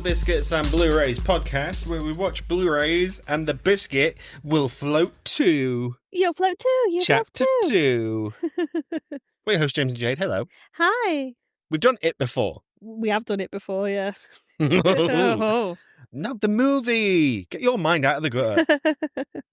Biscuits and Blurays podcast, where we watch Blu-rays and the biscuit will float too. You'll float too. You Chapter float too. 2. We're your host, James and Jade. Hello. Hi. We've done it before. We have done it before, yeah. No, the movie. Get your mind out of the gutter.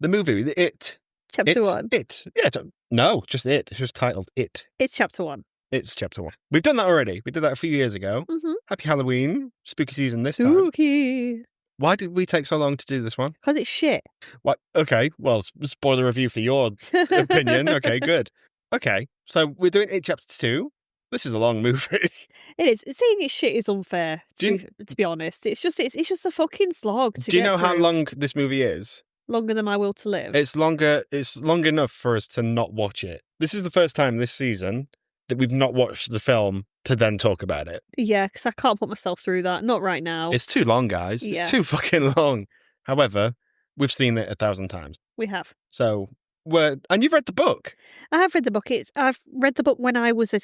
The movie, It. Chapter 1. It. Yeah, no, just It. It's just titled It. It's chapter 1. It's chapter 1. We've done that already. We did that a few years ago. Mm-hmm. Happy Halloween. Spooky season this time. Spooky. Why did we take so long to do this one? Because it's shit. What? Okay, well, spoiler review for your opinion. Okay, good. Okay, so we're doing It Chapter 2. This is a long movie. It is. Saying it's shit is unfair, to be honest. It's just a fucking slog to Do you get know how through. long this movie is? Longer than my will to live. It's long enough for us to not watch it. This is the first time this season that we've not watched the film to then talk about it. Yeah, because I can't put myself through that. Not right now. It's too long, guys. Yeah. It's too fucking long. However, we've seen it 1,000 times. We have. So, and you've read the book. I have read the book. I've read the book when I was a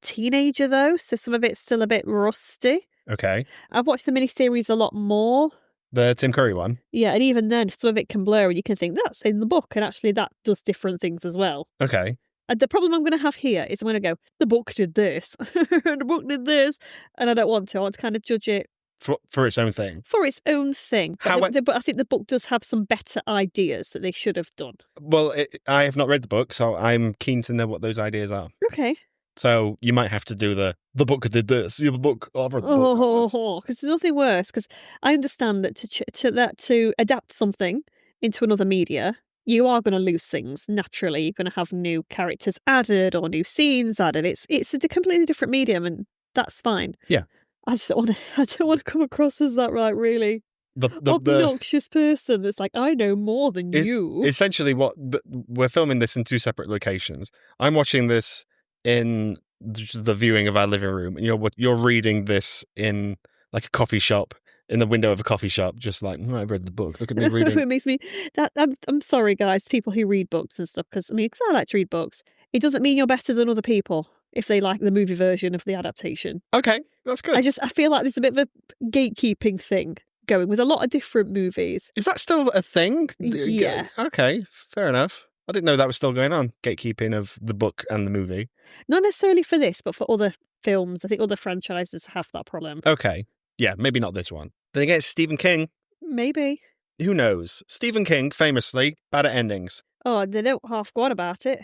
teenager, though, so some of it's still a bit rusty. Okay. I've watched the miniseries a lot more. The Tim Curry one. Yeah, and even then, some of it can blur, and you can think that's in the book, and actually that does different things as well. Okay. And the problem I'm going to have here is I'm going to go, the book did this, the book did this, and I don't want to. I want to kind of judge it for its own thing. For its own thing. But I think the book does have some better ideas that they should have done. Well, I have not read the book, so I'm keen to know what those ideas are. Okay. So you might have to do the book did this, the book over the book. Because there's nothing worse. Because I understand that to adapt something into another media, you are going to lose things naturally. You're going to have new characters added or new scenes added. It's a completely different medium, and that's fine. Yeah. I don't want to come across as that really obnoxious person that's like, I know more than you. Essentially, we're filming this in 2 separate locations. I'm watching this in the viewing of our living room, and you're reading this in like a coffee shop, in the window of a coffee shop, just like, I've read the book. Look at me reading. It makes me that I'm sorry, guys, people who read books and stuff, because I like to read books. It doesn't mean you're better than other people if they like the movie version of the adaptation. Okay, that's good. I feel like there's a bit of a gatekeeping thing going with a lot of different movies. Is that still a thing? Yeah. Okay, fair enough. I didn't know that was still going on, gatekeeping of the book and the movie. Not necessarily for this, but for other films. I think other franchises have that problem. Okay. Yeah, maybe not this one. Then again, it's Stephen King. Maybe. Who knows? Stephen King, famously, bad at endings. Oh, they don't half go on about it.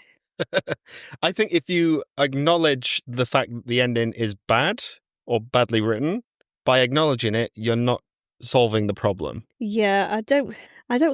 I think if you acknowledge the fact that the ending is bad or badly written, by acknowledging it, you're not solving the problem. Yeah, I don't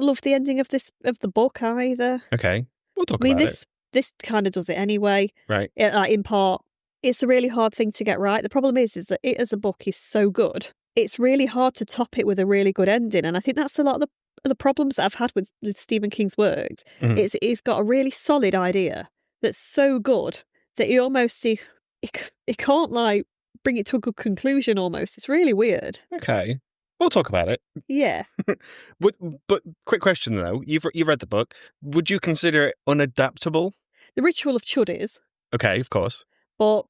love the ending of the book either. Okay, we'll talk about it. This kind of does it anyway. Right. In part, it's a really hard thing to get right. The problem is that it as a book is so good. It's really hard to top it with a really good ending, and I think that's a lot of the problems that I've had with Stephen King's works. Mm-hmm. It's got a really solid idea that's so good that he almost he can't like bring it to a good conclusion. Almost, it's really weird. Okay. We'll talk about it. Yeah. But quick question though, you've read the book. Would you consider it unadaptable? The Ritual of Chud is. Okay, of course. But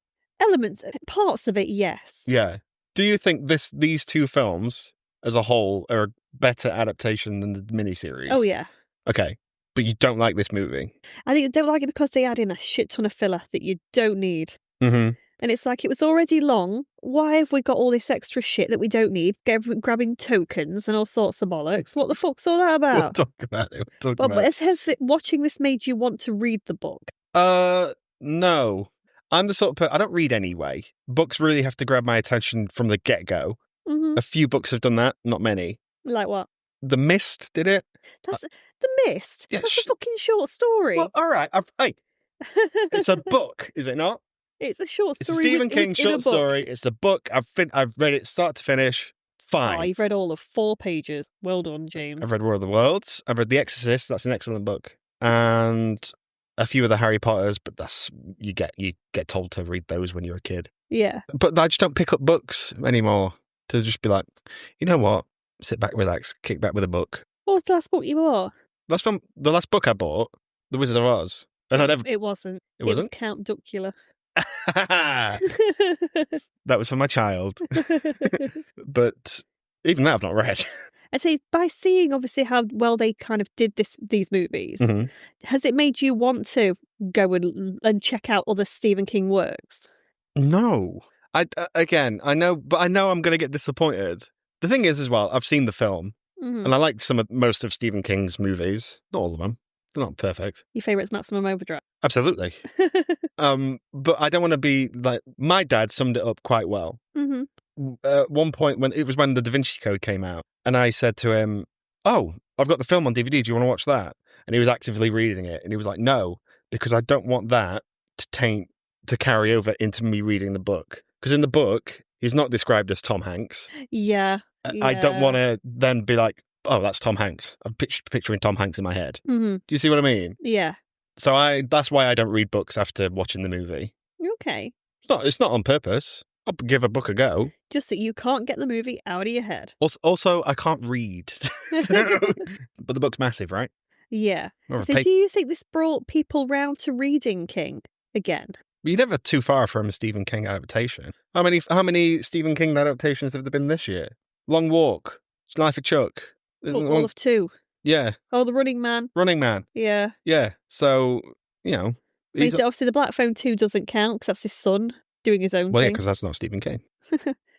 parts of it, yes. Yeah. Do you think these 2 films as a whole are a better adaptation than the miniseries? Oh yeah. Okay. But you don't like this movie? I think you don't like it because they add in a shit ton of filler that you don't need. Mm-hmm. And it's like, it was already long. Why have we got all this extra shit that we don't need? Grabbing tokens and all sorts of bollocks. What the fuck's all that about? We'll talk about it. But has watching this made you want to read the book? No. I'm the sort of person, I don't read anyway. Books really have to grab my attention from the get-go. Mm-hmm. A few books have done that, not many. Like what? The Mist did it. That's The Mist? Yeah, that's a fucking short story. Well, all right. It's a book, is it not? It's a short story. It's a Stephen King short story. It's a book. I've read it start to finish. Fine. Oh, you've read all of 4 pages. Well done, James. I've read War of the Worlds. I've read The Exorcist. That's an excellent book. And a few of the Harry Potters, but you get told to read those when you're a kid. Yeah. But I just don't pick up books anymore to just be like, you know what? Sit back, relax, kick back with a book. What was the last book you bought? The last book I bought, The Wizard of Oz. And It wasn't. It wasn't? Was Count Duckula. That was for my child. But Even that I've not read. I'd say by seeing obviously how well they kind of did these movies, has it made you want to go and check out other Stephen King works? No. Again, I know I'm going to get disappointed. The thing is, as well, I've seen the film, and I liked most of Stephen King's movies. Not all of them. They're not perfect. Your favourite's Maximum Overdrive? Absolutely. But I don't want to be like... My dad summed it up quite well. At one point, when the Da Vinci Code came out, and I said to him, "Oh, I've got the film on DVD. Do you want to watch that?" And he was actively reading it, and he was like, "No, because I don't want that to carry over into me reading the book. Because in the book, he's not described as Tom Hanks. Yeah. I don't want to then be like, oh, that's Tom Hanks. I'm picturing Tom Hanks in my head. Do you see what I mean? Yeah. So that's why I don't read books after watching the movie. Okay. It's not on purpose. I'll give a book a go. Just that you can't get the movie out of your head. Also, I can't read. But the book's massive, right? Yeah. So do you think this brought people round to reading King again? You're never too far from a Stephen King adaptation. How many Stephen King adaptations have there been this year? Long Walk, Life of Chuck. All of 2. Yeah. Oh, The Running Man. Running Man. Yeah. Yeah. So, obviously the Black Phone 2 doesn't count because that's his son doing his own thing. Well, yeah, because that's not Stephen King.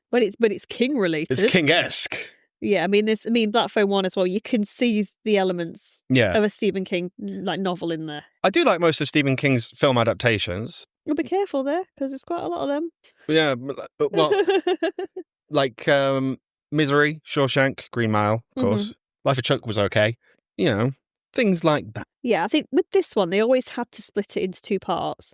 but it's King related. It's King-esque. Yeah, Black Phone 1 as well. You can see the elements of a Stephen King novel in there. I do like most of Stephen King's film adaptations. You'll be careful there because there's quite a lot of them. Yeah, well, like Misery, Shawshank, Green Mile, of course. Life of Chuck was okay. Things like that. Yeah, I think with this one, they always had to split it into 2 parts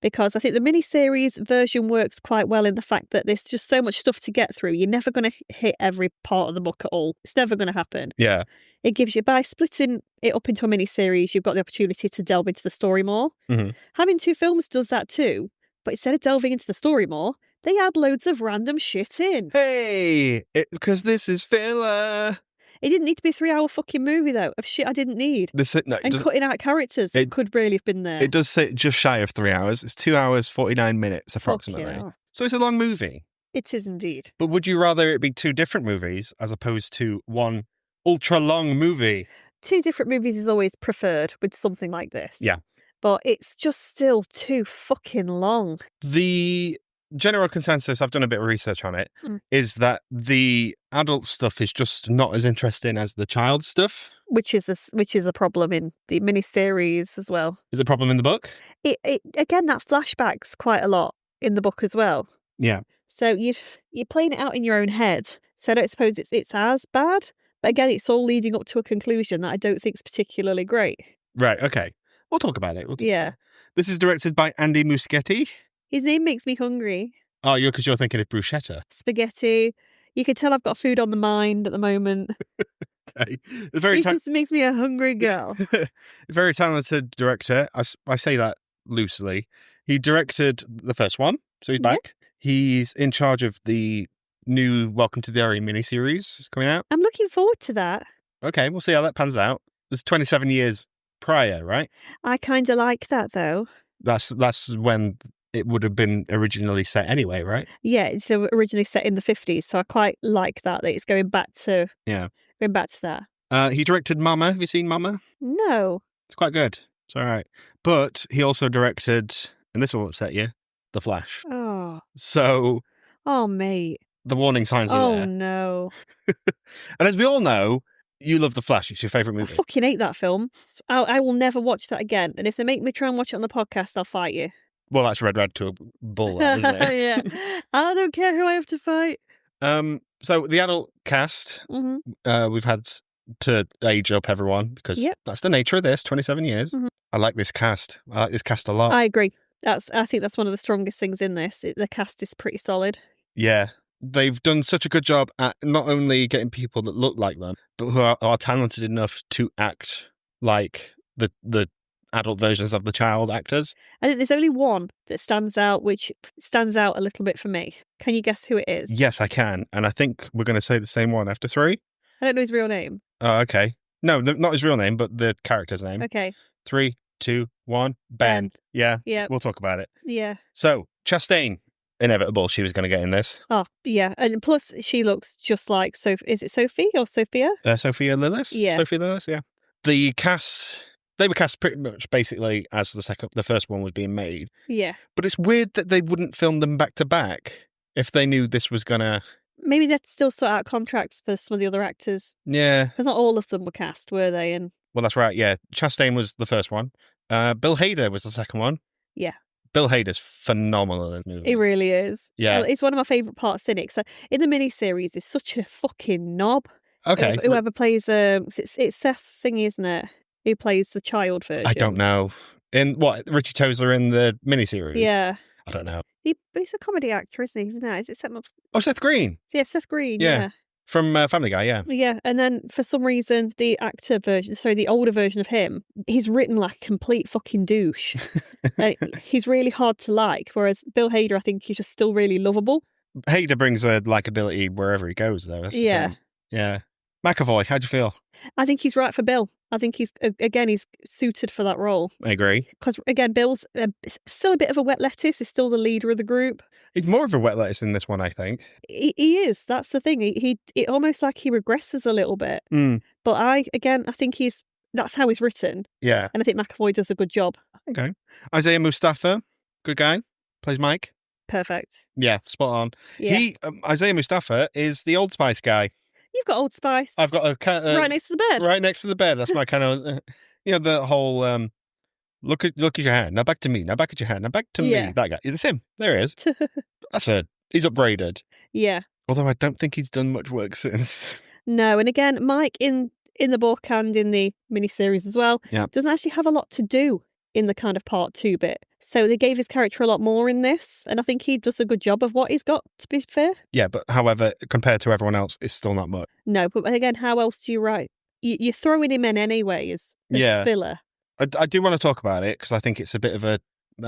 because I think the miniseries version works quite well in the fact that there's just so much stuff to get through. You're never going to hit every part of the book at all. It's never going to happen. Yeah. It gives you, by splitting it up into a miniseries, you've got the opportunity to delve into the story more. Having 2 films does that too, but instead of delving into the story more, they add loads of random shit in. Hey, because this is filler. It didn't need to be a 3-hour fucking movie, though, of shit I didn't need. Cutting out characters that could really have been there. It does say just shy of 3 hours. It's 2 hours, 49 minutes, approximately. Yeah. So it's a long movie. It is indeed. But would you rather it be 2 different movies as opposed to one ultra-long movie? 2 different movies is always preferred with something like this. Yeah. But it's just still too fucking long. The general consensus, I've done a bit of research on it, is that the adult stuff is just not as interesting as the child stuff. Which is a problem in the miniseries as well. Is it a problem in the book? It again, that flashbacks quite a lot in the book as well. Yeah. So you're playing it out in your own head. So I don't suppose it's as bad. But again, it's all leading up to a conclusion that I don't think is particularly great. Right, okay. We'll talk about it. Yeah. This is directed by Andy Muschietti. His name makes me hungry. Oh, because you're thinking of bruschetta. Spaghetti. You can tell I've got food on the mind at the moment. Okay. It just makes me a hungry girl. Very talented director. I say that loosely. He directed the first one, so he's back. He's in charge of the new Welcome to the Derry miniseries coming out. I'm looking forward to that. Okay, we'll see how that pans out. There's 27 years prior, right? I kind of like that, though. That's when it would have been originally set anyway, right? Yeah, it's originally set in the 50s, so I quite like that it's going back to that. He directed Mama. Have you seen Mama? No. It's quite good. It's all right. But he also directed, and this will upset you, The Flash. Oh. So... Oh, mate. The warning signs are there. Oh, no. And as we all know, you love The Flash. It's your favourite movie. I fucking hate that film. I will never watch that again. And if they make me try and watch it on the podcast, I'll fight you. Well, that's red to a bull, that, isn't it? Yeah. I don't care who I have to fight. So the adult cast, we've had to age up everyone because that's the nature of this, 27 years. I like this cast. I like this cast a lot. I agree. I think that's one of the strongest things in this. The cast is pretty solid. Yeah. They've done such a good job at not only getting people that look like them, but who are talented enough to act like the adult versions of the child actors. I think there's only one that stands out, which stands out a little bit for me. Can you guess who it is? Yes, I can. And I think we're going to say the same one after 3. I don't know his real name. Oh, okay. No, not his real name, but the character's name. Okay. 3, 2, 1. Ben. Yeah. We'll talk about it. Yeah. So, Chastain. inevitable she was going to get in this. Oh, yeah. And plus, she looks just like Sophie. Is it Sophie or Sophia? Sophia Lillis? Yeah. Sophia Lillis, yeah. The cast, they were cast pretty much basically as the first one was being made. Yeah. But it's weird that they wouldn't film them back to back if they knew this was going to... Maybe they'd still sort out contracts for some of the other actors. Yeah. Because not all of them were cast, were they? And Well, that's right, yeah. Chastain was the first one. Bill Hader was the second one. yeah. Bill Hader's phenomenal in this movie. He really is. Yeah. It's one of my favourite parts in it. So in the miniseries, he's such a fucking knob. Okay. Whoever plays... it's Seth thingy, isn't it? Who plays the child version. I don't know. In what, Richie Tozer in the miniseries? Yeah. I don't know. He's a comedy actor, isn't he? No, is it Seth? Oh, Seth Green. Yeah, Seth Green, Yeah. yeah. From Family Guy, yeah. Yeah, and then for some reason, the older version of him, he's written like a complete fucking douche. He's really hard to like, whereas Bill Hader, I think he's just still really lovable. Hader brings a likability wherever he goes, though. That's the Yeah. thing. Yeah. McAvoy, how'd you feel? I think he's right for Bill. I think he's suited for that role. I agree. Because, again, Bill's still a bit of a wet lettuce. He's still the leader of the group. He's more of a wet lettuce in this one, I think. He is. That's the thing. He almost like he regresses a little bit. Mm. But I think that's how he's written. Yeah. And I think McAvoy does a good job. Okay. Isaiah Mustafa, good guy, plays Mike. Perfect. Yeah, spot on. Yeah. Isaiah Mustafa is the Old Spice guy. You've got Old Spice. I've got a right next to the bed. Right next to the bed. That's my kind of, the whole look at your hand. Now back to me. Now back at your hand. Now back to me. That guy. It's him. There he is. He's upgraded. Yeah. Although I don't think he's done much work since. No, and again, Mike in the book and in the miniseries as well, doesn't actually have a lot to do in the kind of part 2 bit. So they gave his character a lot more in this, and I think he does a good job of what he's got, to be fair. Yeah, but however, compared to everyone else, it's still not much. No, but again, how else do you write? You're throwing him in anyway as filler. I do want to talk about it, because I think it's a bit of a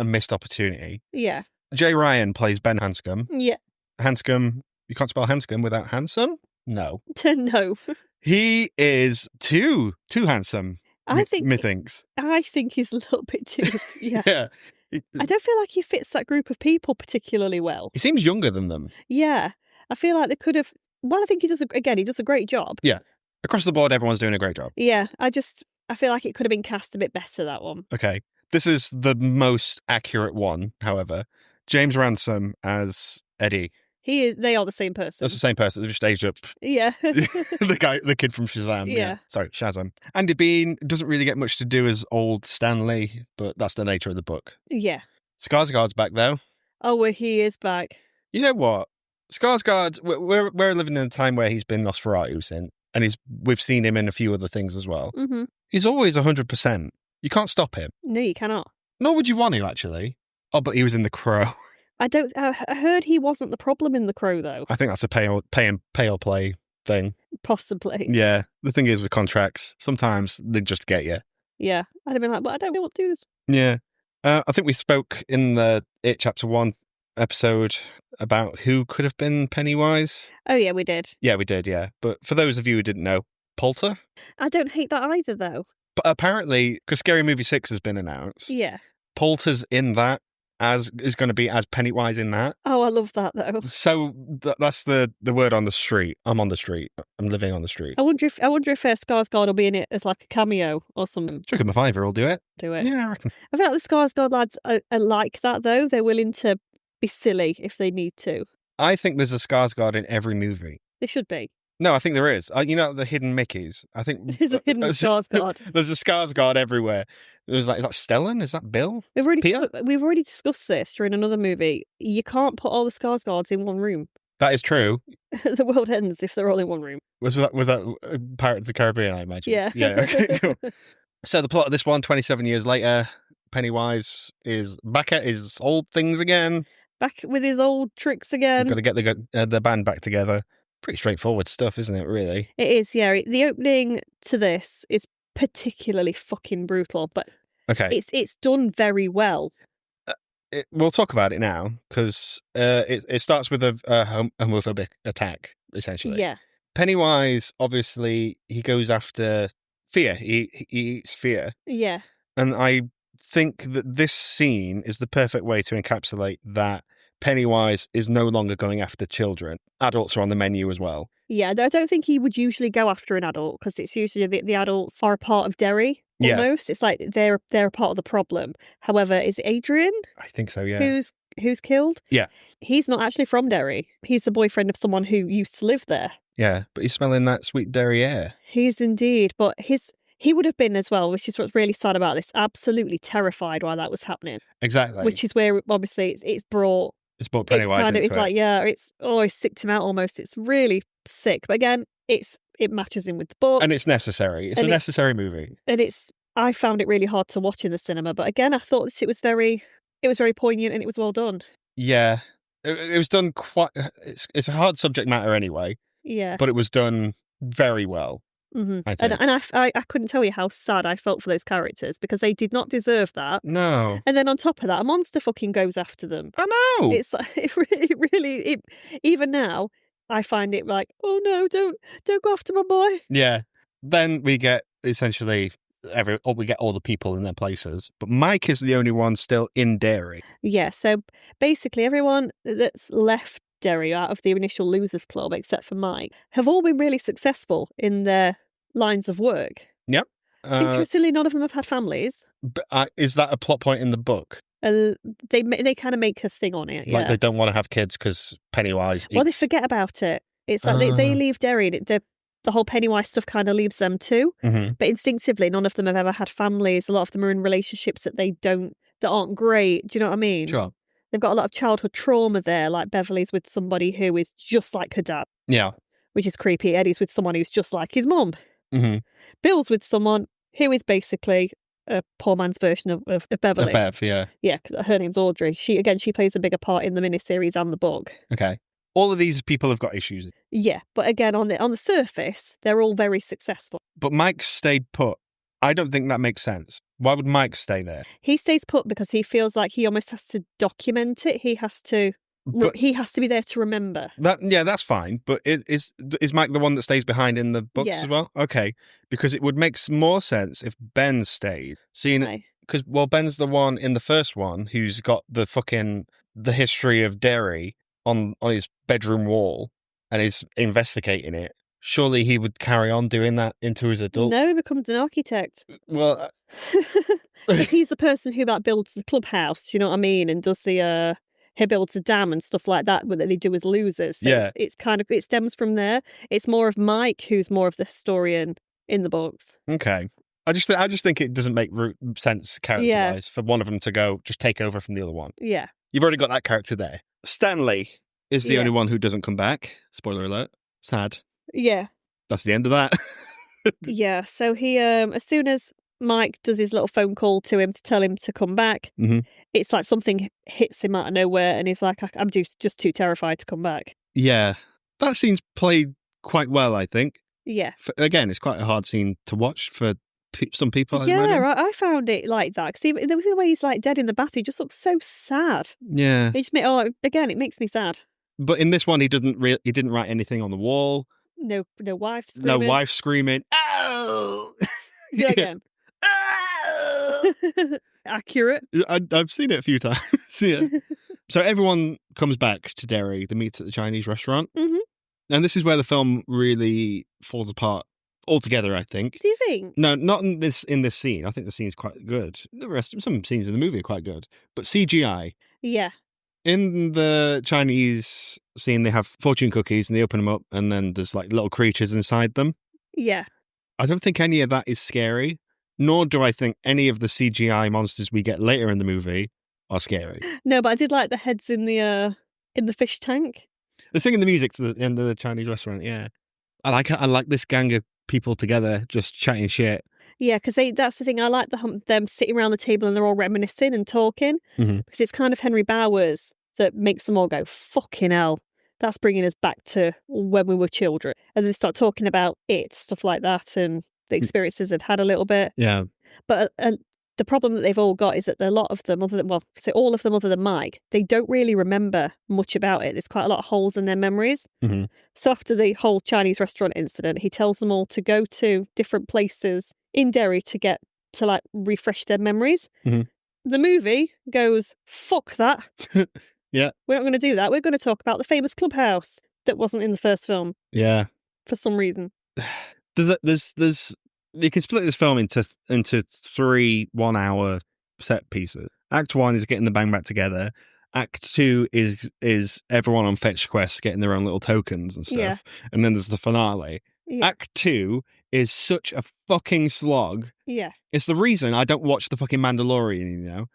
missed opportunity. Yeah. Jay Ryan plays Ben Hanscom. Yeah. Hanscom, you can't spell Hanscom without handsome? No. No. He is too handsome. I think he's a little bit too. Yeah. Yeah. I don't feel like he fits that group of people particularly well. He seems younger than them. Yeah. I feel like they could have. Well, I think he does a great job. Yeah. Across the board, everyone's doing a great job. Yeah. I feel like it could have been cast a bit better, that one. Okay. This is the most accurate one, however. James Ransom as Eddie. They are the same person. That's the same person. They've just aged up. Yeah. the kid from Shazam. Yeah. Sorry, Shazam. Andy Bean doesn't really get much to do as old Stanley, but that's the nature of the book. Yeah. Skarsgård's back, though. Oh, well, he is back. You know what? Skarsgård, we're living in a time where he's been Nosferatu since, and we've seen him in a few other things as well. Mm-hmm. He's always 100%. You can't stop him. No, you cannot. Nor would you want to, actually. Oh, but he was in The Crow. I heard he wasn't the problem in The Crow, though. I think that's a pay or play thing. Possibly. Yeah. The thing is with contracts, sometimes they just get you. Yeah. I'd have been like, but I don't want to do this. Yeah. I think we spoke in the It Chapter 1 episode about who could have been Pennywise. Oh, yeah, we did. Yeah, we did, yeah. But for those of you who didn't know, Poulter. I don't hate that either, though. But apparently, because Scary Movie 6 has been announced, yeah, Poulter's in that, is going to be as Pennywise in that. Oh, I love that, though. So that's the word on the street. I'm on the street. I'm living on the street. I wonder if Skarsgård will be in it as like a cameo or something. Chuck him a fiver, will do it. Do it. Yeah, I reckon. I feel like the Skarsgård lads are like that, though. They're willing to be silly if they need to. I think there's a Skarsgård in every movie. There should be. No, I think there is. You know, the hidden Mickeys. I think there's a hidden Skarsgård. There's a Skarsgård everywhere. It was like, is that Stellan? Is that Bill? We've already discussed this during another movie. You can't put all the Skarsgårds in one room. That is true. The world ends if they're all in one room. Was that Pirates of the Caribbean, I imagine? Yeah. Yeah, okay, cool. So the plot of this one, 27 years later, Pennywise is back at his old things again. Back with his old tricks again. Got to get the band back together. Pretty straightforward stuff, isn't it, really? It is, yeah. The opening to this is particularly fucking brutal, but okay, it's done very well. We'll talk about it now, because it starts with a homophobic attack, essentially. Yeah. Pennywise, obviously, he goes after fear. He eats fear. Yeah. And I think that this scene is the perfect way to encapsulate that Pennywise is no longer going after children. Adults are on the menu as well. Yeah, I don't think he would usually go after an adult because it's usually the adults are a part of Derry. Yeah. Almost, it's like they're a part of the problem. However, is it Adrian I think so, yeah. who's killed? Yeah. He's not actually from Derry. He's the boyfriend of someone who used to live there. Yeah, but he's smelling that sweet Derry air. He is indeed, but he would have been as well, which is what's really sad about this. Absolutely terrified while that was happening. Exactly. Which is where obviously it's brought. It's brought Pennywise into it's it. like, yeah, it's sicked him out almost. It's really sick. But again, it matches in with the book. And it's necessary. It's a necessary movie. And I found it really hard to watch in the cinema. But again, I thought it was very poignant and it was well done. Yeah. It was done quite... It's a hard subject matter anyway. Yeah. But it was done very well. Mm-hmm. I think. And I couldn't tell you how sad I felt for those characters because they did not deserve that. No. And then on top of that, a monster fucking goes after them. I know. It's like even now I find it like, oh no, don't go after my boy. Yeah. Then we get essentially we get all the people in their places, but Mike is the only one still in Derry. Yeah. So basically, everyone that's left Derry out of the initial Losers Club, except for Mike, have all been really successful in their lines of work. Yep. Interestingly, none of them have had families. But, is that a plot point in the book? They kind of make a thing on it. Like they don't want to have kids because Pennywise eats... Well, they forget about it. It's like they leave Derry and the whole Pennywise stuff kind of leaves them too. Mm-hmm. But instinctively, none of them have ever had families. A lot of them are in relationships that aren't great. Do you know what I mean? Sure. They've got a lot of childhood trauma there, like Beverly's with somebody who is just like her dad. Yeah. Which is creepy. Eddie's with someone who's just like his mum. Mm-hmm. Bill's with someone who is basically a poor man's version of Beverly. Of Bev, yeah. Yeah, her name's Audrey. She plays a bigger part in the miniseries and the book. Okay. All of these people have got issues. Yeah, but again, on the surface, they're all very successful. But Mike stayed put. I don't think that makes sense. Why would Mike stay there? He stays put because he feels like he almost has to document it. He has to be there to remember. That's fine. But is Mike the one that stays behind in the books as well? Okay. Because it would make more sense if Ben stayed. Because, Ben's the one in the first one who's got the history of Derry on his bedroom wall and is investigating it. Surely he would carry on doing that into his adult... No, he becomes an architect. Well... He's the person who builds the clubhouse, do you know what I mean? And does he builds a dam and stuff like that that they do as Losers. So yeah. It stems from there. It's more of Mike who's more of the historian in the books. Okay. I just think it doesn't make sense character-wise for one of them to go just take over from the other one. Yeah. You've already got that character there. Stanley is the only one who doesn't come back. Spoiler alert. Sad. Yeah. That's the end of that. Yeah. So he, as soon as Mike does his little phone call to him to tell him to come back, mm-hmm. It's like something hits him out of nowhere and he's like, I'm just too terrified to come back. Yeah. That scene's played quite well, I think. Yeah. Again, it's quite a hard scene to watch for some people. Yeah, I found it like that. Because the way he's like dead in the bath, he just looks so sad. Yeah. It makes me sad. But in this one, he didn't write anything on the wall. No wife screaming. No wife screaming. Oh! Yeah. Again. Oh! Accurate. I've seen it a few times. Yeah. So everyone comes back to Derry. They meet at the Chinese restaurant. Mm-hmm. And this is where the film really falls apart altogether, I think. Do you think? No, not in this scene. I think the scene's quite good. Some scenes in the movie are quite good. But CGI. Yeah. In the Chinese scene, they have fortune cookies and they open them up and then there's like little creatures inside them. Yeah. I don't think any of that is scary, nor do I think any of the CGI monsters we get later in the movie are scary. No, but I did like the heads in the fish tank. They're singing the music to the end of the Chinese restaurant, yeah. I like this gang of people together just chatting shit. Yeah, because that's the thing. I like them sitting around the table and they're all reminiscing and talking. Mm-hmm. Because it's kind of Henry Bowers that makes them all go, fucking hell. That's bringing us back to when we were children. And they start talking about stuff like that, and the experiences they've had a little bit. Yeah. But the problem that they've all got is that a lot of them, all of them other than Mike, they don't really remember much about it. There's quite a lot of holes in their memories. Mm-hmm. So after the whole Chinese restaurant incident, he tells them all to go to different places in Derry to refresh their memories. Mm-hmm. The movie goes, fuck that. Yeah. We're not going to do that. We're going to talk about the famous clubhouse that wasn't in the first film Yeah. for some reason. There's you can split this film into 3 1-hour set pieces. Act 1 is getting the band back together. Act 2 is everyone on fetch quests getting their own little tokens and stuff. Yeah. And then there's the finale. Yeah. Act 2 is such a fucking slog. Yeah. It's the reason I don't watch the fucking Mandalorian, you know?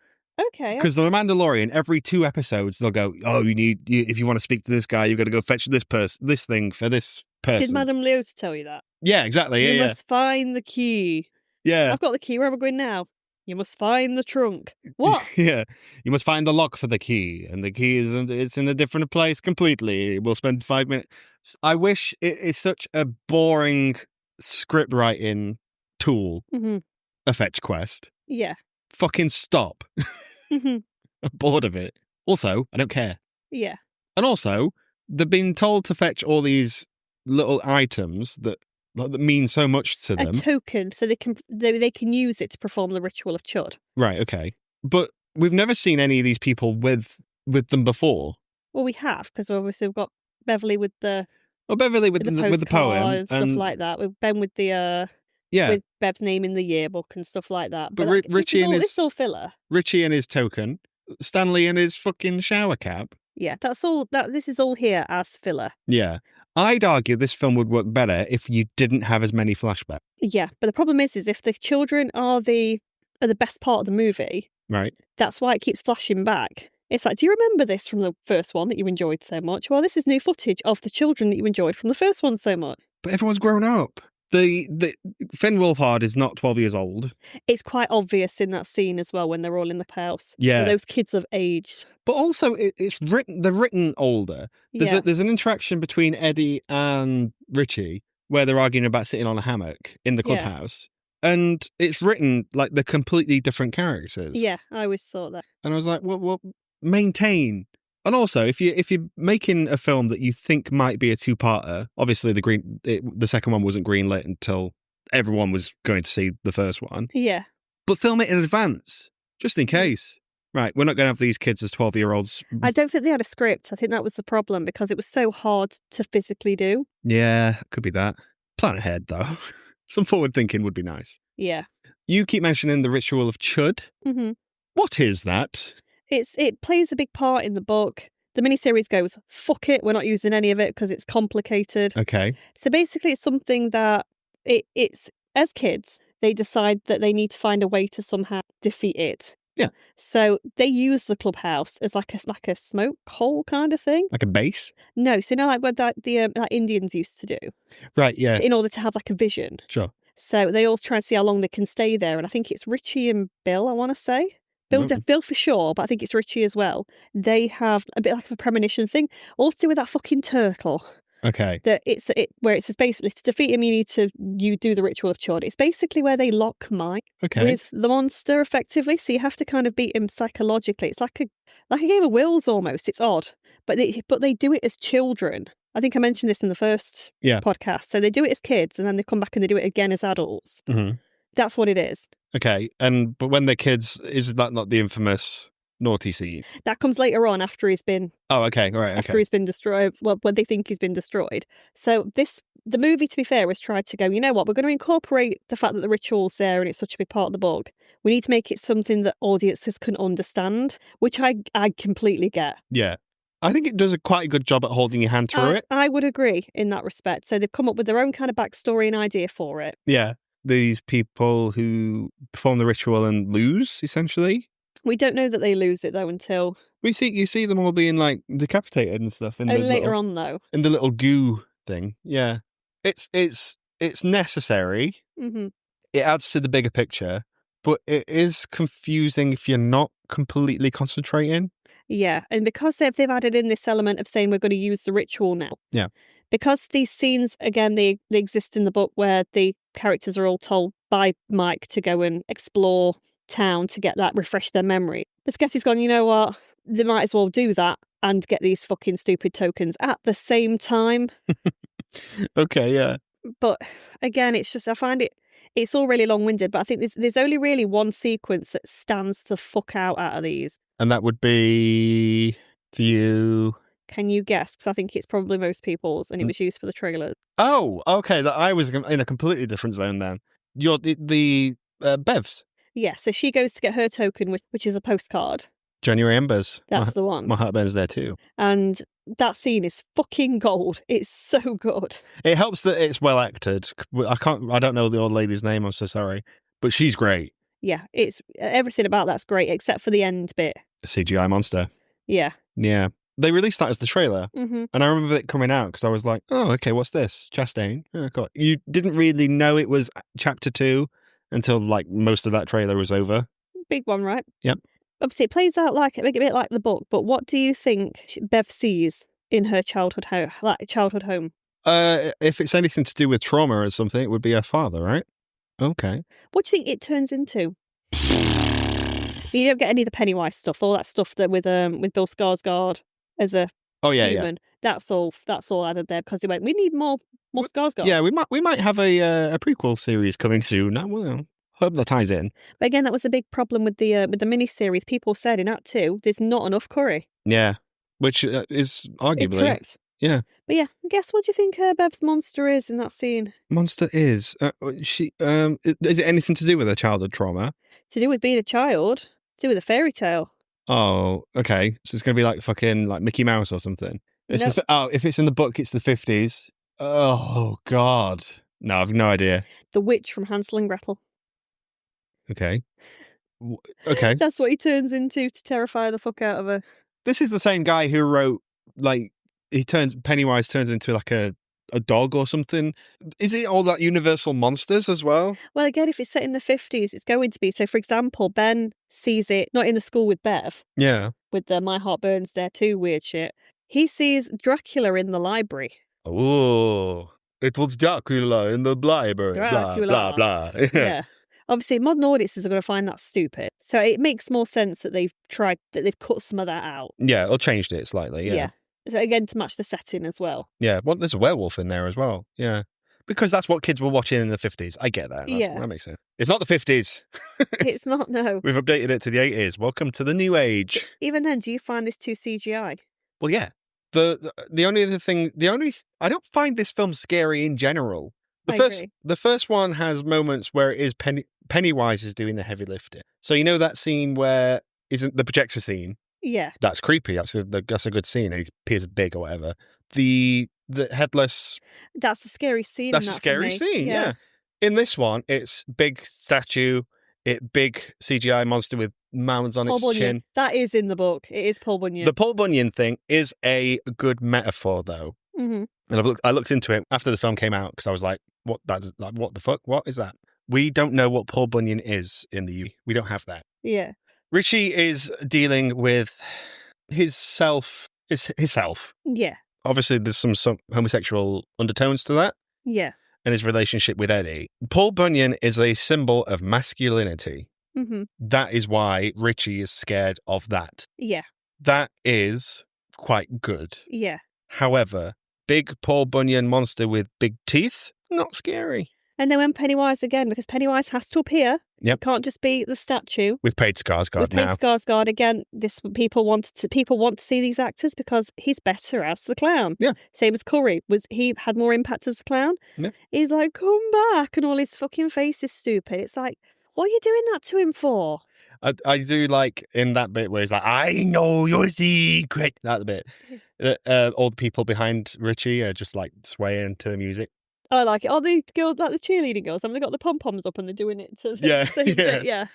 Okay. Because the Mandalorian, every 2 episodes, they'll go, oh, if you want to speak to this guy, you've got to go fetch this thing for this person. Did Madame Leota tell you that? Yeah, exactly. You Yeah, must find the key. yeah. I've got the key. Where am I going now? You must find the trunk. What? Yeah. You must find the lock for the key, and the key it's in a different place completely. We'll spend 5 minutes. I wish it is such a boring script writing tool, Mm-hmm. a fetch quest. Yeah. Fucking stop. Mm-hmm. I'm bored of it. Also, I don't care. Yeah. And also, they've been told to fetch all these little items that mean so much to A them. token, so they can use it to perform the ritual of Chud. Right, okay. But we've never seen any of these people with them before. Well, we have, because obviously we've got Beverly with the Beverly with the postcard poem and stuff like that. With Ben with the yeah, with Bev's name in the yearbook and stuff like that. But like, Richie and this is all filler. Richie and his token, Stanley and his fucking shower cap. Yeah, that's all. This is all here as filler. Yeah, I'd argue this film would work better if you didn't have as many flashbacks. Yeah, but the problem is if the children are the best part of the movie, Right. That's why it keeps flashing back. It's like, do you remember this from the first one that you enjoyed so much? Well, this is new footage of the children that you enjoyed from the first one so much. But everyone's grown up. The Finn Wolfhard is not 12 years old. It's quite obvious in that scene as well when they're all in the house. Yeah. Those kids have aged. But also, it's written. They're written older. There's an interaction between Eddie and Richie where they're arguing about sitting on a hammock in the clubhouse, and it's written like they're completely different characters. Yeah, I always thought that. And I was like, well, maintain. And also, if you're making a film that you think might be a two-parter, obviously the second one wasn't greenlit until everyone was going to see the first one. Yeah. But film it in advance, just in case. Right, we're not going to have these kids as 12-year-olds. I don't think they had a script. I think that was the problem because it was so hard to physically do. Yeah, could be that. Plan ahead, though. Some forward thinking would be nice. Yeah. You keep mentioning the ritual of Chud. Mm-hmm. What is that? It plays a big part in the book. The miniseries goes, fuck it, we're not using any of it because it's complicated. Okay. So basically it's something that it's as kids, they decide that they need to find a way to somehow defeat it. Yeah. So they use the clubhouse as like a smoke hole kind of thing. Like a base? No, so like what the Indians used to do. Right, yeah. In order to have like a vision. Sure. So they all try and see how long they can stay there. And I think it's Richie and Bill, I want to say. Bill for sure, but I think it's Richie as well. They have a bit like of a premonition thing. All to do with that fucking turtle. Okay. That where it says basically to defeat him you do the ritual of Chud. It's basically where they lock Mike with the monster effectively. So you have to kind of beat him psychologically. It's like a game of wills almost. It's odd. But they do it as children. I think I mentioned this in the first podcast. So they do it as kids and then they come back and they do it again as adults. Mm-hmm. That's what it is. Okay. But when they're kids, is that not the infamous naughty scene? That comes later on after he's been... Oh, okay. All right. Okay. After he's been destroyed. Well, when they think he's been destroyed. So the movie, to be fair, has tried to go, you know what, we're going to incorporate the fact that the ritual's there and it's such a big part of the book. We need to make it something that audiences can understand, which I completely get. Yeah. I think it does quite a good job at holding your hand through it. I would agree in that respect. So they've come up with their own kind of backstory and idea for it. Yeah. These people who perform the ritual and lose, essentially. We don't know that they lose it, though, until... You see them all being, like, decapitated and stuff. Later on, though. In the little goo thing. Yeah. It's necessary. Mm-hmm. It adds to the bigger picture. But it is confusing if you're not completely concentrating. Yeah, and because they've added in this element of saying we're going to use the ritual now. Yeah. Because these scenes, again, they exist in the book where the characters are all told by Mike to go and explore town to get that, refresh their memory. Biscuits gone, you know what? They might as well do that and get these fucking stupid tokens at the same time. Okay, yeah. But again, it's just, I find it's all really long-winded, but I think there's only really one sequence that stands the fuck out of these. And that would be... For you. Can you guess? Because I think it's probably most people's, and it was used for the trailer. Oh, okay. I was in a completely different zone then. You're the Bevs. Yeah, so she goes to get her token, which is a postcard. January Embers. That's the one. My heart burns there too. And that scene is fucking gold. It's so good. It helps that it's well acted. I don't know the old lady's name. I'm so sorry, but she's great. Yeah, it's everything about that's great except for the end bit. A CGI monster. Yeah. Yeah. They released that as the trailer, Mm-hmm. and I remember it coming out because I was like, "Oh, okay, what's this? Chastain." Oh, cool. You didn't really know it was Chapter 2 until like most of that trailer was over. Big one, right? Yep. Obviously, it plays out like a bit like the book. But what do you think Bev sees in her childhood home? If it's anything to do with trauma or something, it would be her father, right? Okay. What do you think it turns into? You don't get any of the Pennywise stuff, all that stuff that with Bill Skarsgård as a human. Yeah. That's all added there because they went, we need more Skarsgård. Yeah, we might have a prequel series coming soon. I hope that ties in. But again, that was a big problem with the miniseries. People said in Act 2, there's not enough curry. Yeah, which is arguably correct. Yeah. But yeah, guess what do you think Bev's monster is in that scene? Monster is she? Is it anything to do with her childhood trauma? To do with being a child. To do with a fairy tale. Oh, okay. So it's gonna be like fucking like Mickey Mouse or something. If it's in the book, it's the 50s. Oh God, no, I've no idea. The witch from Hansel and Gretel. Okay. Okay. That's what he turns into to terrify the fuck out of her. This is the same guy who wrote like Pennywise turns into like a dog or something. Is it all that Universal monsters as well? Well, again, if it's set in the 50s, it's going to be. So, for example, Ben sees it not in the school with Bev. Yeah. With the My Heart Burns There Too weird shit. He sees Dracula in the library. Oh, it was Dracula in the library. Dracula. Blah, blah, blah. Yeah. Obviously, modern audiences are going to find that stupid. So it makes more sense that they've cut some of that out. Yeah, or changed it slightly. Yeah. So again, to match the setting as well. Yeah, well, there's a werewolf in there as well. Yeah. Because that's what kids were watching in the 50s. I get that. That makes sense. It's not the 50s. It's not, no. We've updated it to the 80s. Welcome to the new age. Even then, do you find this too CGI? Well, yeah. The only other thing, I don't find this film scary in general. The first one has moments where it is Pennywise is doing the heavy lifting. So you know that scene where isn't the projector scene? Yeah. That's creepy. That's a good scene. He appears big or whatever. The headless. That's a scary scene. That's a scary scene. Yeah. In this one, it's big statue, big CGI monster with mounds on Paul its Bunyan. chin. That is in the book. It is Paul Bunyan. The Paul Bunyan thing is a good metaphor, though. Mm-hmm. And I looked into it after the film came out because I was like, what the fuck? What is that? We don't know what Paul Bunyan is in the UK. We don't have that. Yeah. Richie is dealing with his self. Yeah. Obviously, there's some homosexual undertones to that. Yeah. And his relationship with Eddie. Paul Bunyan is a symbol of masculinity. Mm-hmm. That is why Richie is scared of that. Yeah. That is quite good. Yeah. However, big Paul Bunyan monster with big teeth, not scary. And then when Pennywise again, because Pennywise has to appear. Yep. It can't just be the statue. We've paid Skarsgård now. With Skarsgård again, people want to see these actors because he's better as the clown. Yeah. Same as Curry. He had more impact as the clown? Yeah. He's like, come back, and all his fucking face is stupid. It's like, what are you doing that to him for? I do like in that bit where he's like, I know your secret. That bit. All the people behind Richie are just like swaying to the music. I like it. Oh, the girls, like the cheerleading girls, they've got the pom-poms up and they're doing it. So yeah,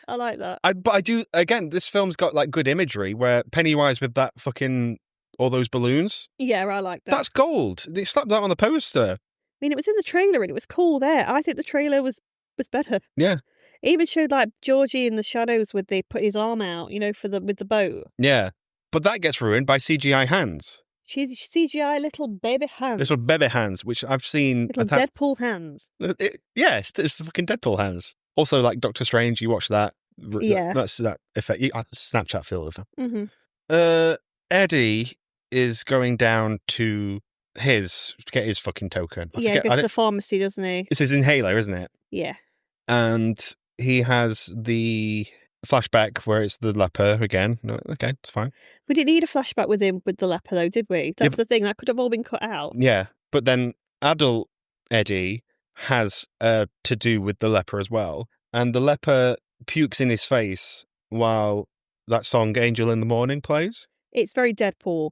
I like that. But I do, again, this film's got like good imagery where Pennywise with that fucking, all those balloons. Yeah, I like that. That's gold. They slapped that on the poster. I mean, it was in the trailer and it was cool there. I think the trailer was better. Yeah. It even showed like Georgie in the shadows with put his arm out, with the boat. Yeah. But that gets ruined by CGI hands. She's CGI little baby hands. Little baby hands, which I've seen. Little Deadpool hands. Yes, it's the fucking Deadpool hands. Also, like Doctor Strange, you watch that. Yeah. That's that effect. Snapchat filter. Mm-hmm. Eddie is going down to get his fucking token. He goes to the pharmacy, doesn't he? It's his inhaler, isn't it? Yeah. And he has the flashback where it's the leper again. No, okay, it's fine. We didn't need a flashback with him with the leper, though, did we? That's the thing. That could have all been cut out. Yeah, but then adult Eddie has to do with the leper as well, and the leper pukes in his face while that song "Angel in the Morning" plays. It's very Deadpool.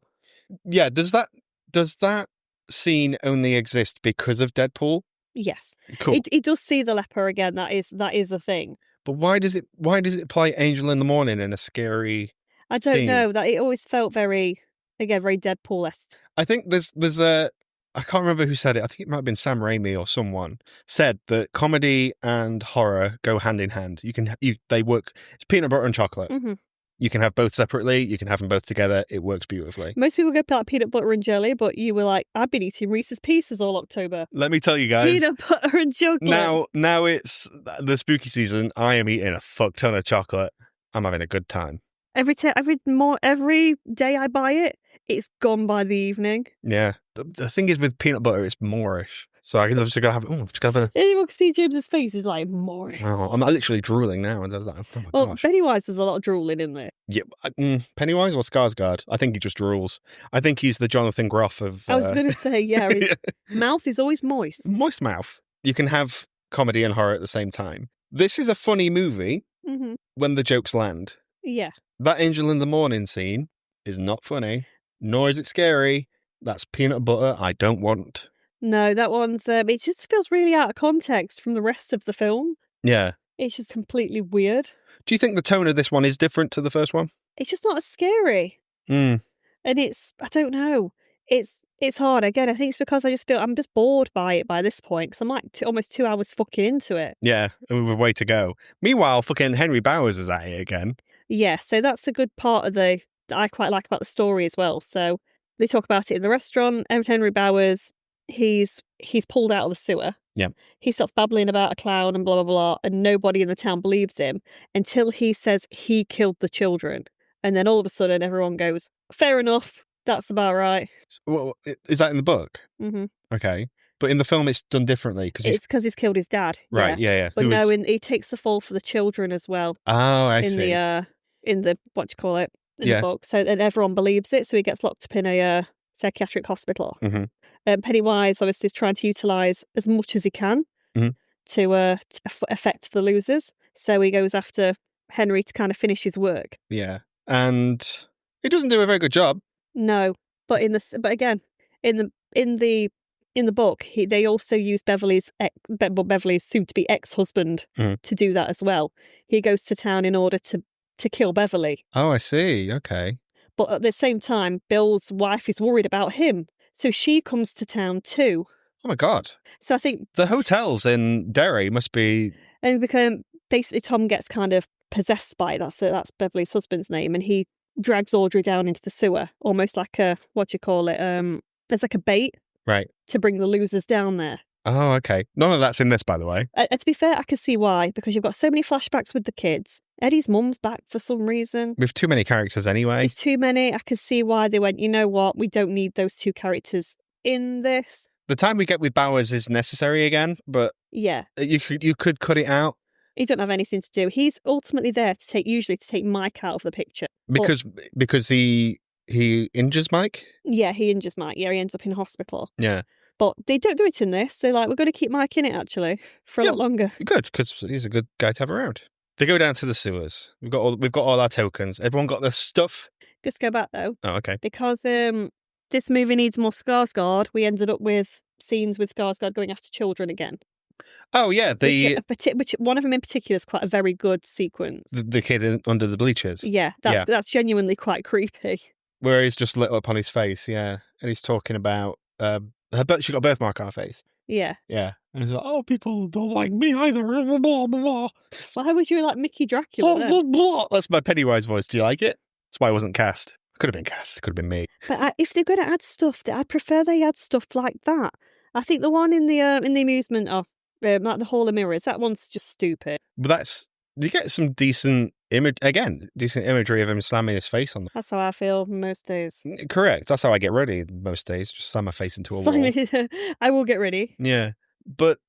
Yeah, does that scene only exist because of Deadpool? Yes, Cool. It does see the leper again. That is a thing. But why does it play "Angel in the Morning" in a scary? I don't scene? know. That it always felt very Deadpool-esque. I think there's a. I can't remember who said it. I think it might have been Sam Raimi or someone said that comedy and horror go hand in hand. They work. It's peanut butter and chocolate. Mm-hmm. You can have both separately. You can have them both together. It works beautifully. Most people go for like peanut butter and jelly, but you were like, I've been eating Reese's Pieces all October. Let me tell you guys. Peanut butter and chocolate. Now it's the spooky season. I am eating a fuck ton of chocolate. I'm having a good time. Every day I buy it, it's gone by the evening. Yeah. The thing is with peanut butter, it's moreish. So I guess I've just got to have. Oh, I've just got to. Anyone can see James's face is like moreish. Oh, I'm literally drooling now. And I was like, oh my gosh. Pennywise there's a lot of drooling in there. Yeah, Pennywise or Skarsgård? I think he just drools. I think he's the Jonathan Groff of. I was going to say, yeah, his mouth is always moist. Moist mouth. You can have comedy and horror at the same time. This is a funny movie when the jokes land. Yeah. That Angel in the Morning scene is not funny, nor is it scary. That's peanut butter I don't want. No, that one's, it just feels really out of context from the rest of the film. Yeah. It's just completely weird. Do you think the tone of this one is different to the first one? It's just not as scary. Mm. And I don't know. It's hard. Again, I think it's because I'm just bored by it by this point, because I'm like almost 2 hours fucking into it. Yeah, and we have a way to go. Meanwhile, fucking Henry Bowers is at it again. Yeah, so that's a good part of that I quite like about the story as well. So they talk about it in the restaurant. Henry Bowers, he's pulled out of the sewer. Yeah. He starts babbling about a clown and blah, blah, blah, and nobody in the town believes him until he says he killed the children. And then all of a sudden, everyone goes, fair enough, that's about right. Well, is that in the book? Mm-hmm. Okay. But in the film, it's done differently. It's because he's killed his dad. Right, yeah. But he takes the fall for the children as well. Oh, I see. In the the book. So and everyone believes it, so he gets locked up in a psychiatric hospital. Mm-hmm. Pennywise obviously is trying to utilise as much as he can to affect the losers. So he goes after Henry to kind of finish his work. Yeah, and he doesn't do a very good job. No, but again in the book they also use Beverly's soon-to-be ex-husband to do that as well. He goes to town in order to kill Beverly. Oh, I see. Okay. But at the same time, Bill's wife is worried about him. So she comes to town too. Oh my God. So I think the hotels in Derry must be... And basically Tom gets kind of possessed by it. That's Beverly's husband's name. And he drags Audrey down into the sewer, almost like there's like a bait. Right. To bring the losers down there. Oh, okay. None of that's in this, by the way. To be fair, I can see why, because you've got so many flashbacks with the kids. Eddie's mum's back for some reason. With too many characters anyway. There's too many. I can see why they went, you know what, we don't need those two characters in this. The time we get with Bowers is necessary again, but yeah, you could cut it out. He don't have anything to do. He's ultimately there to take Mike out of the picture. Because he injures Mike? Yeah, he injures Mike. Yeah, he ends up in hospital. Yeah. But they don't do it in this. They're like, we're going to keep Mike in it, actually, for a lot longer. Good, because he's a good guy to have around. They go down to the sewers. We've got all our tokens. Everyone got their stuff. Just go back, though. Oh, okay. Because this movie needs more Skarsgård. We ended up with scenes with Skarsgård going after children again. Oh, yeah. Which one of them in particular is quite a very good sequence. The kid under the bleachers. Yeah, that's genuinely quite creepy. Where he's just lit up on his face, yeah. And he's talking about... she got a birthmark on her face. Yeah. Yeah. And he's like, oh, people don't like me either. Blah, blah, blah. Why would you like Mickey Dracula? Blah, blah. That's my Pennywise voice. Do you like it? That's why I wasn't cast. Could have been cast. It could have been me. But if they're going to add stuff, I prefer they add stuff like that. I think the one in the amusement of like the Hall of Mirrors, that one's just stupid. But you get some decent imagery of him slamming his face on. That's how I feel most days. Correct. That's how I get ready most days. Just slam my face into a wall. I will get ready. Yeah. But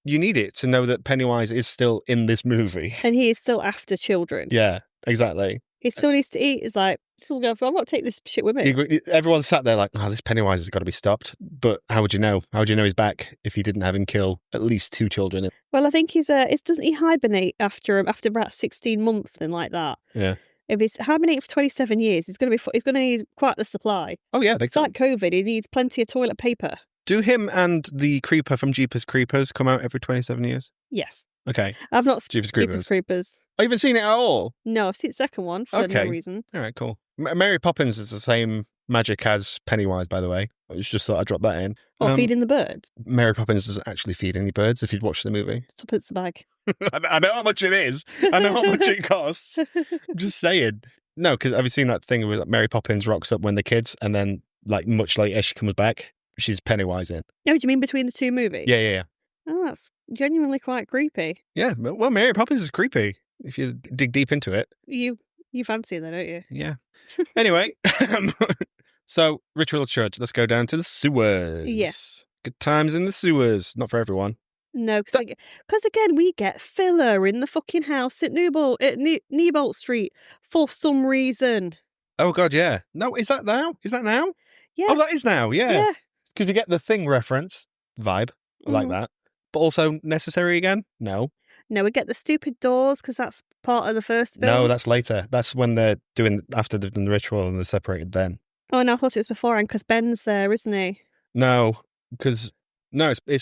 you need it to know that Pennywise is still in this movie. And he is still after children. Yeah, exactly. He still needs to eat. It's like, still go, I'm not taking this shit with me. Everyone sat there like, this Pennywise has got to be stopped. But how would you know? How would you know he's back if you didn't have him kill at least 2 children? Well, I think doesn't he hibernate after about 16 months and like that? Yeah. If he's hibernating for 27 years, he's going to need quite the supply. Oh yeah, big it's time. like COVID. He needs plenty of toilet paper. Do him and the Creeper from Jeepers Creepers come out every 27 years? Yes. Okay. I've not seen Jeepers Creepers. Oh, you haven't seen it at all? No, I've seen the second one for no reason. All right, cool. Mary Poppins is the same magic as Pennywise, by the way. I just thought I'd drop that in. Or feeding the birds. Mary Poppins doesn't actually feed any birds if you'd watch the movie. Stop it's the bag. I know how much it is. I know how much it costs. I'm just saying. No, because have you seen that thing where Mary Poppins rocks up when they're kids and then, like, much later she comes back? She's Pennywise in. No, do you mean between the 2 movies? Yeah. Oh, that's genuinely quite creepy. Yeah, well, Mary Poppins is creepy if you dig deep into it. You fancy that, don't you? Yeah. Anyway, so Ritual of Church. Let's go down to the sewers. Yes. Good times in the sewers. Not for everyone. No, because again, we get filler in the fucking house at Newbolt Street for some reason. Oh, God, yeah. No, is that now? Is that now? Yeah. Oh, that is now, Yeah. Because we get the Thing reference, vibe, like that. But also necessary again? No. No, we get the stupid doors because that's part of the first film. No, that's later. That's when they're after they've done the ritual and they're separated then. Oh, no, I thought it was beforehand because Ben's there, isn't he? No, it's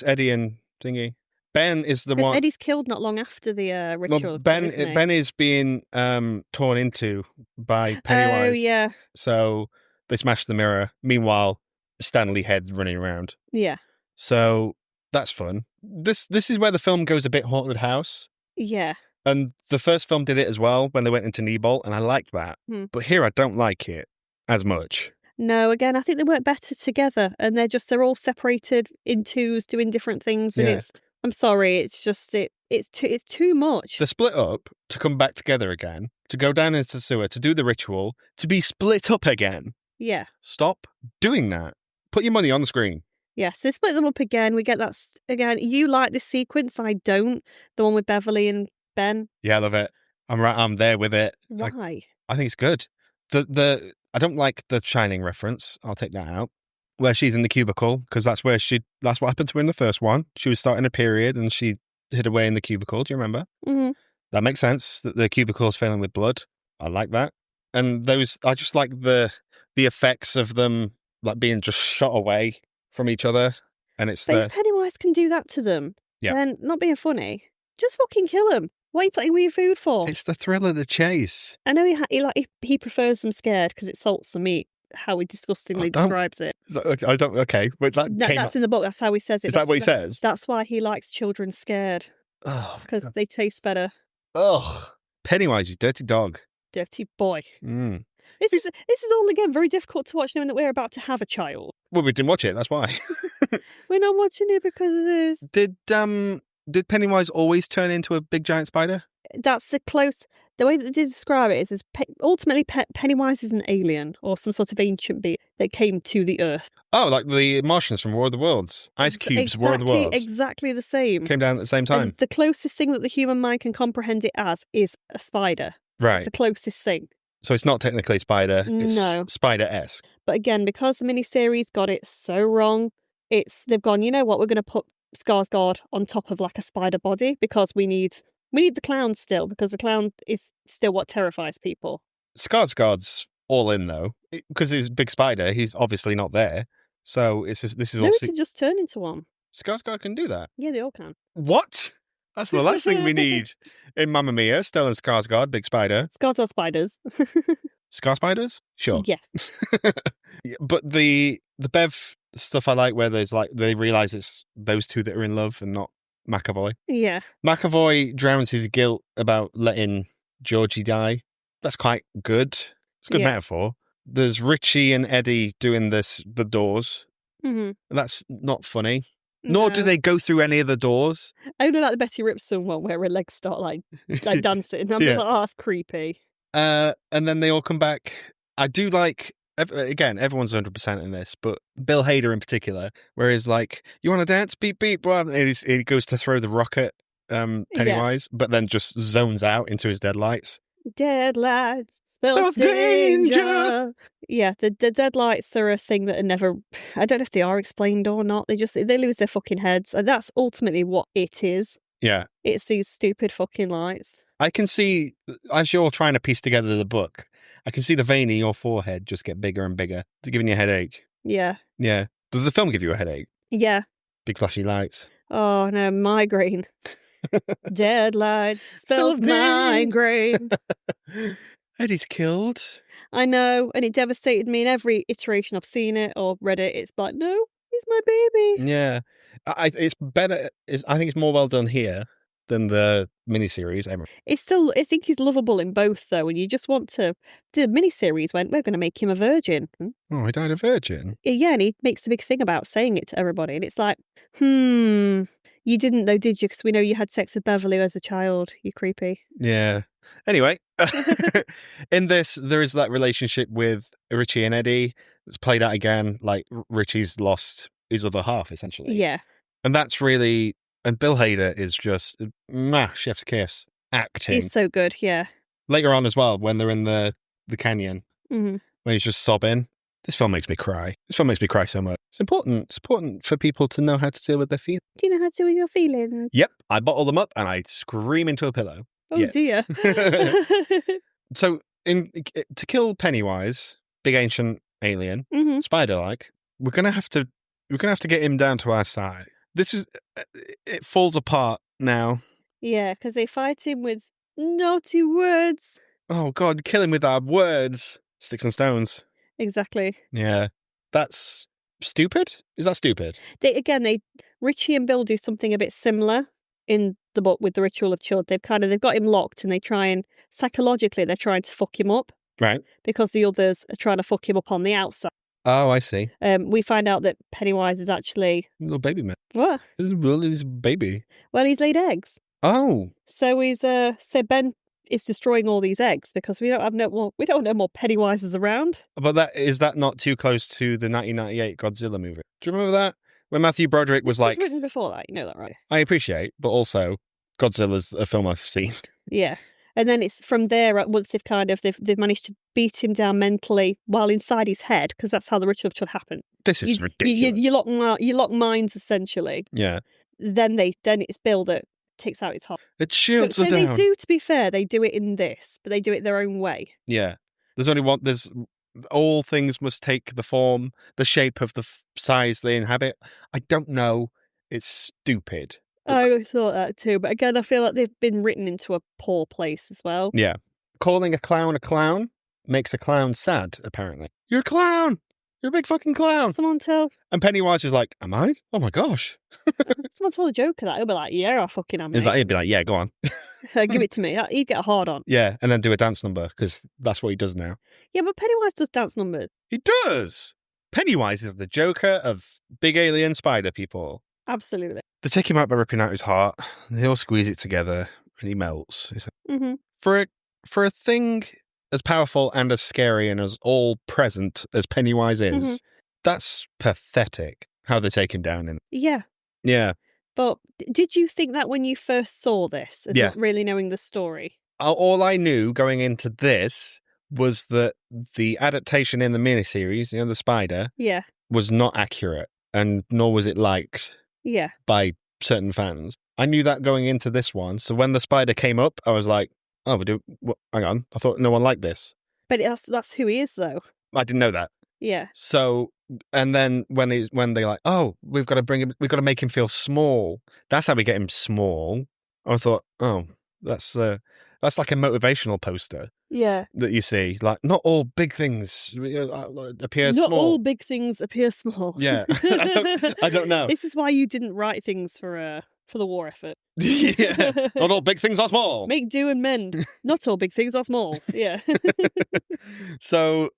Eddie and Thingy. Ben is the one. Eddie's killed not long after the ritual. Well, Ben is being torn into by Pennywise. Oh, yeah. So they smash the mirror. Meanwhile, Stanley Head's running around. Yeah. So that's fun. This is where the film goes a bit haunted house. Yeah. And the first film did it as well when they went into Neibolt, and I liked that. But here I don't like it as much. No, again, I think they work better together, and they're all separated in twos doing different things, and I'm sorry, it's just it's too much. They're split up to come back together again, to go down into the sewer, to do the ritual, to be split up again. Yeah. Stop doing that. Put your money on the screen. Yes, they split them up again. We get that again. You like this sequence, I don't. The one with Beverly and Ben. Yeah, I love it. I'm there with it. Why? I think it's good. I don't like the Shining reference. I'll take that out. Where she's in the cubicle, because that's what happened to her in the first one. She was starting a period and she hid away in the cubicle. Do you remember? Mm-hmm. That makes sense. That the cubicle is filling with blood. I like that. And I just like the effects of them like being just shot away from each other. And it's if Pennywise can do that to them, then not being funny, just fucking kill them. What are you playing with your food for? It's the thrill of the chase. I know he prefers them scared because it salts the meat. How he disgustingly describes it. I don't. Okay, but that's in the book. That's how he says it. Is that what he says? That's why he likes children scared. Oh, because they taste better. Ugh, Pennywise, you dirty dog. Dirty boy. This is all again very difficult to watch knowing that we're about to have a child. Well, we didn't watch it. That's why. We're not watching it because of this. Did Pennywise always turn into a big giant spider? That's the way that they describe it is ultimately Pennywise is an alien or some sort of ancient being that came to the Earth. Oh, like the Martians from War of the Worlds. Ice Cubes, War of the Worlds. Exactly the same. Came down at the same time. And the closest thing that the human mind can comprehend it as is a spider. Right. It's the closest thing. So it's not technically a spider. It's spider-esque. But again, because the miniseries got it so wrong, they've gone, you know what, we're going to put Skarsgård on top of like a spider body because we need the clown still, because the clown is still what terrifies people. Skarsgård's all in though, because he's a big spider. He's obviously not there, so this is No, he can just turn into one. Skarsgård can do that. Yeah, they all can. What? That's the last thing we need in Mamma Mia. Stellan Skarsgård, big spider. Skarsgård spiders. Scar spiders? Sure. Yes. But the Bev stuff I like, where there's like they realise it's those two that are in love and not McAvoy. Yeah. McAvoy drowns his guilt about letting Georgie die. That's quite good. It's a good metaphor. There's Richie and Eddie doing the doors. Mm-hmm. That's not funny. Nor do they go through any of the doors. I only like the Betty Ripson one where her legs start like dancing. I'm like, oh, that's creepy. And then they all come back. I do like again, everyone's 100% in this, but Bill Hader in particular, where he's like, "You want to dance? Beep beep." Blah. And he goes to throw the rocket, Pennywise, but then just zones out into his deadlights. Deadlights spells Spells danger. danger. Yeah, the deadlights are a thing that are never. I don't know if they are explained or not. They lose their fucking heads, and that's ultimately what it is. Yeah. It's these stupid fucking lights. I can see, as you're trying to piece together the book, I can see the vein in your forehead just get bigger and bigger. It's giving you a headache. Yeah. Yeah. Does the film give you a headache? Yeah. Big flashy lights. Oh no, migraine. Deadlights spells Spells migraine. Eddie's killed. I know, and it devastated me in every iteration I've seen it or read it. It's like, no, he's my baby. Yeah. It's better. I think it's more well done here than the miniseries. It's still, I think he's lovable in both, though, and you just want to. The miniseries went, we're going to make him a virgin. Oh, he died a virgin? Yeah, and he makes a big thing about saying it to everybody, and it's like, you didn't though, did you? Because we know you had sex with Beverly as a child. You creepy. Yeah. Anyway, in this, there is that relationship with Richie and Eddie. It's played out again, like Richie's lost his other half, essentially. Yeah. And that's really... And Bill Hader is just... chef's kiss. Acting. He's so good, yeah. Later on as well, when they're in the canyon, when he's just sobbing. This film makes me cry. This film makes me cry so much. It's important. It's important for people to know how to deal with their feelings. Do you know how to deal with your feelings? Yep. I bottle them up and I scream into a pillow. Oh, dear. So, to kill Pennywise, big ancient alien, spider-like, we're gonna have to get him down to our side. It falls apart now. Yeah, because they fight him with naughty words. Oh God, kill him with our words. Sticks and stones. Exactly. Yeah, that's stupid. Is that stupid? Richie and Bill do something a bit similar in the book with the Ritual of Chud. They've got him locked, and psychologically they're trying to fuck him up, right? Because the others are trying to fuck him up on the outside. Oh, I see. We find out that Pennywise is actually a little baby man. What? He's a baby. Well, he's laid eggs. Oh, so Ben is destroying all these eggs because we don't have no more Pennywises around. But is that not too close to the 1998 Godzilla movie? Do you remember that? When Matthew Broderick was like... It was written before that, you know that, right? I appreciate, but also Godzilla's a film I've seen. Yeah. And then it's from there, once they've managed to beat him down mentally while inside his head, because that's how the Ritual of Chud happened. This is ridiculous. You lock minds, essentially. Yeah. Then it's Bill that takes out his heart. It shields her down. They do, to be fair, they do it in this, but they do it their own way. Yeah. There's only one... all things must take the form, the shape of the size they inhabit. I don't know. It's stupid. I thought that too, but again, I feel like they've been written into a poor place as well. Yeah. Calling a clown makes a clown sad, apparently. You're a clown! You're a big fucking clown! Someone tell... And Pennywise is like, am I? Oh my gosh. Someone tell the Joker that. He'll be like, yeah, I fucking am, mate. He'd be like, yeah, go on. Give it to me. He'd get a hard on. Yeah, and then do a dance number, because that's what he does now. Yeah, but Pennywise does dance numbers. He does! Pennywise is the Joker of big alien spider people. Absolutely. They take him out by ripping out his heart. They all squeeze it together, and he melts. For a thing as powerful and as scary and as all present as Pennywise is, that's pathetic. How they take him down in. Yeah. Yeah. But did you think that when you first saw this, as not really knowing the story? All I knew going into this was that the adaptation in the miniseries, the Spider, was not accurate, and nor was it liked. Yeah. By certain fans. I knew that going into this one. So when the spider came up, I was like, oh, hang on. I thought no one liked this. But that's who he is, though. I didn't know that. Yeah. So, and then when they're like, oh, we've got to make him feel small. That's how we get him small. I thought, oh, that's like a motivational poster. Yeah. That you see. Like, not all big things appear small. Not all big things appear small. Yeah. I don't know. This is why you didn't write things for the war effort. Yeah. Not all big things are small. Make do and mend. Not all big things are small. Yeah. So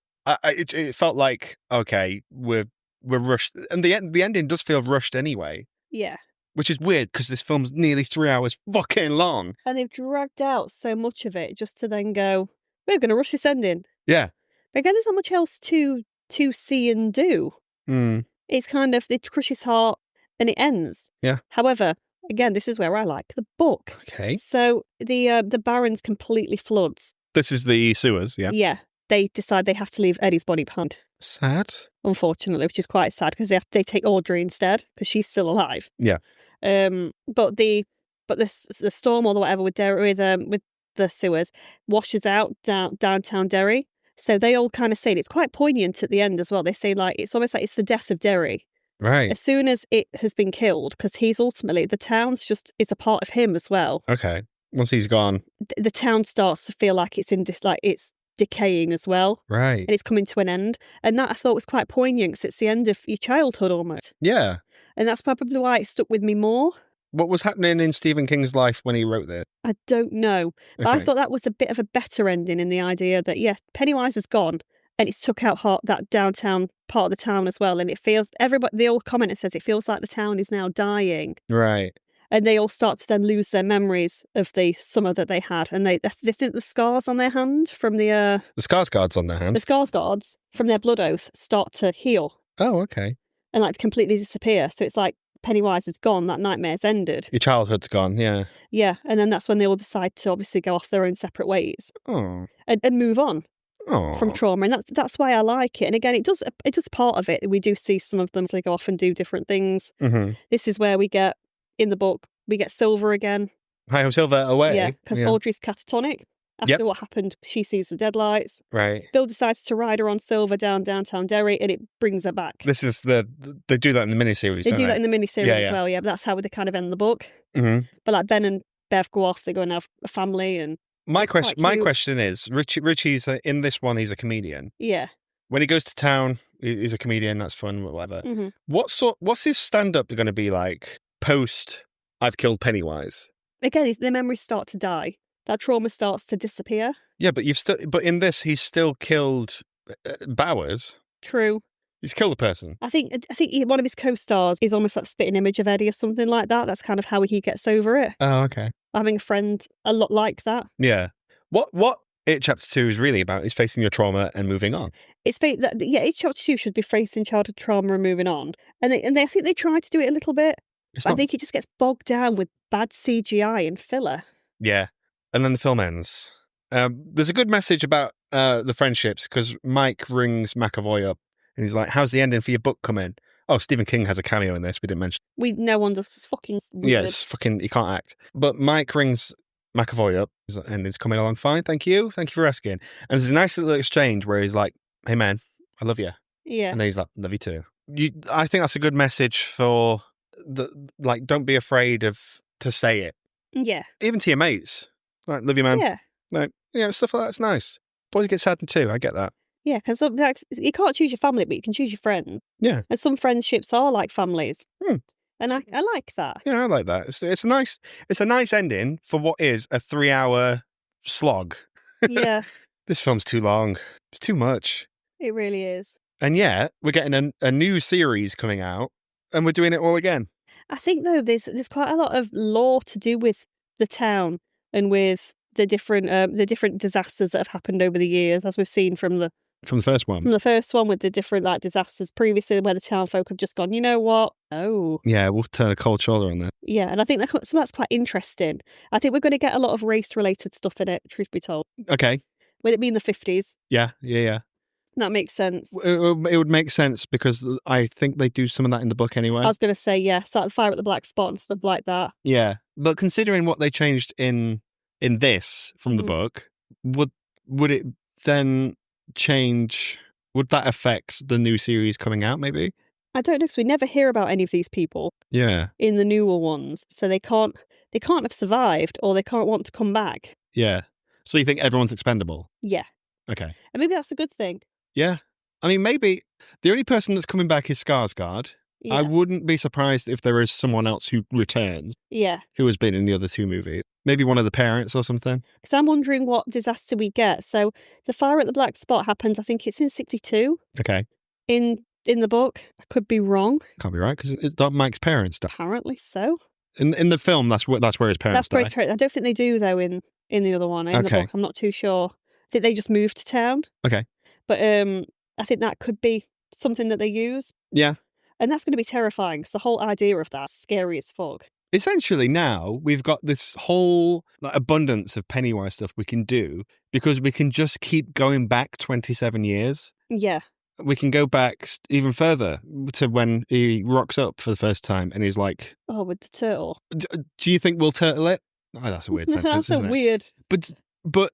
it felt like, okay, we're rushed. And the ending does feel rushed anyway. Yeah. Which is weird because this film's nearly 3 hours fucking long. And they've dragged out so much of it just to then go, we're going to rush this ending. Yeah. But again, there's not much else to to see and do. Mm. It's kind of, it crushes his heart and it ends. Yeah. However, again, this is where I like the book. Okay. So the Barrens completely floods. This is the sewers, yeah. Yeah. They decide they have to leave Eddie's body behind. Sad. Unfortunately, which is quite sad because they take Audrey instead because she's still alive. Yeah. But the storm or whatever with the sewers washes out downtown Derry. So they all kind of say it's quite poignant at the end as well. They say like it's almost like it's the death of Derry. Right. As soon as it has been killed, because he's ultimately the town's just is a part of him as well. Okay. Once he's gone, The town starts to feel like it's it's decaying as well. right? And it's coming to an end. And that I thought was quite poignant because it's the end of your childhood almost. Yeah. And that's probably why it stuck with me more. What was happening in Stephen King's life when he wrote this? I don't know. But I Okay. thought that was a bit of a better ending in the idea that, yes, Pennywise is gone and it's took out that downtown part of the town as well. And it feels, the old commenter says it feels like the town is now dying. Right. And they all start to then lose their memories of the summer that they had. And they think the scars on their hand from the scars guards on their hand. The scars guards from their blood oath start to heal. Oh, okay. And like completely disappear. So it's like Pennywise is gone, that nightmare's ended. Your childhood's gone, yeah. Yeah, and then that's when they all decide to obviously go off their own separate ways. Oh. And move on from Oh. trauma. And that's why I like it. And again, it does part of it. We do see some of them as they go off and do different things. Mm-hmm. This is where we get, in the book, we get Silver again. Hi, Silver away. Yeah, because Audrey's catatonic. After what happened, she sees the deadlights. Right. Bill decides to ride her on Silver downtown Derry, and it brings her back. This is they do that in the miniseries. They do that in the miniseries as yeah. well, yeah. But that's how they kind of end the book. Mm-hmm. But like Ben and Bev go off, they go and have a family, and my question is, Richie's in this one. He's a comedian. Yeah. When he goes to town, he's a comedian. That's fun, whatever. Mm-hmm. What's his stand-up going to be like post I've killed Pennywise? Again, their memories start to die. That trauma starts to disappear. Yeah, but but in this, he's still killed Bowers. True. He's killed a person. I think one of his co-stars is almost like spitting image of Eddie or something like that. That's kind of how he gets over it. Oh, okay. Having a friend a lot like that. Yeah. What It Chapter 2 is really about is facing your trauma and moving on. It Chapter 2 should be facing childhood trauma and moving on. And I think they try to do it a little bit. I think it just gets bogged down with bad CGI and filler. Yeah. And then the film ends. There's a good message about the friendships because Mike rings McAvoy up and he's like, how's the ending for your book coming? Oh, Stephen King has a cameo in this. We didn't mention. No one does. It's fucking weird. Yeah, it's fucking, he can't act. But Mike rings McAvoy up and it's coming along fine. Thank you for asking. And there's a nice little exchange where he's like, hey man, I love you. Yeah. And then he's like, love you too. I think that's a good message for don't be afraid to say it. Yeah. Even to your mates. Like, love you, man. Yeah. Like, stuff like that's nice. Boys get saddened too. I get that. Yeah, because you can't choose your family, but you can choose your friends. Yeah. And some friendships are like families. And I like that. Yeah, I like that. It's a nice ending for what is a 3-hour slog. Yeah. This film's too long. It's too much. It really is. And yet, we're getting a new series coming out, and we're doing it all again. I think though there's quite a lot of lore to do with the town and with the different disasters that have happened over the years, as we've seen from the first one. From the first one, with the different disasters previously, where the town folk have just gone, you know what? Oh, yeah, we'll turn a cold shoulder on that. Yeah, and I think that's quite interesting. I think we're going to get a lot of race-related stuff in it. Truth be told. Okay. With it being the 50s. Yeah. That makes sense. It would make sense because I think they do some of that in the book anyway. I was going to say, yeah, so like the fire at the black spot and stuff like that. Yeah, but considering what they changed in this from the book, would it then change? Would that affect the new series coming out? Maybe. I don't know, because we never hear about any of these people. Yeah. In the newer ones, so they can't have survived, or they can't want to come back. Yeah. So you think everyone's expendable? Yeah. Okay. And maybe that's a good thing. Yeah. I mean, maybe the only person that's coming back is Skarsgård. Yeah. I wouldn't be surprised if there is someone else who returns. Yeah. Who has been in the other two movies. Maybe one of the parents or something. Because I'm wondering what disaster we get. So the fire at the black spot happens, I think it's in 1962. Okay. In the book. I could be wrong. Can't be right, because it's not Mike's parents. Apparently so. In the film, that's where his parents die. I don't think they do, though, in the other one. In the book, I'm not too sure. I think they just moved to town. Okay. But I think that could be something that they use. Yeah. And that's going to be terrifying because the whole idea of that's scary as fuck. Essentially, now we've got this whole abundance of Pennywise stuff we can do because we can just keep going back 27 years. Yeah. We can go back even further to when he rocks up for the first time and he's like, oh, with the turtle. Do you think we'll turtle it? Oh, that's a weird sentence, That's isn't it? weird. But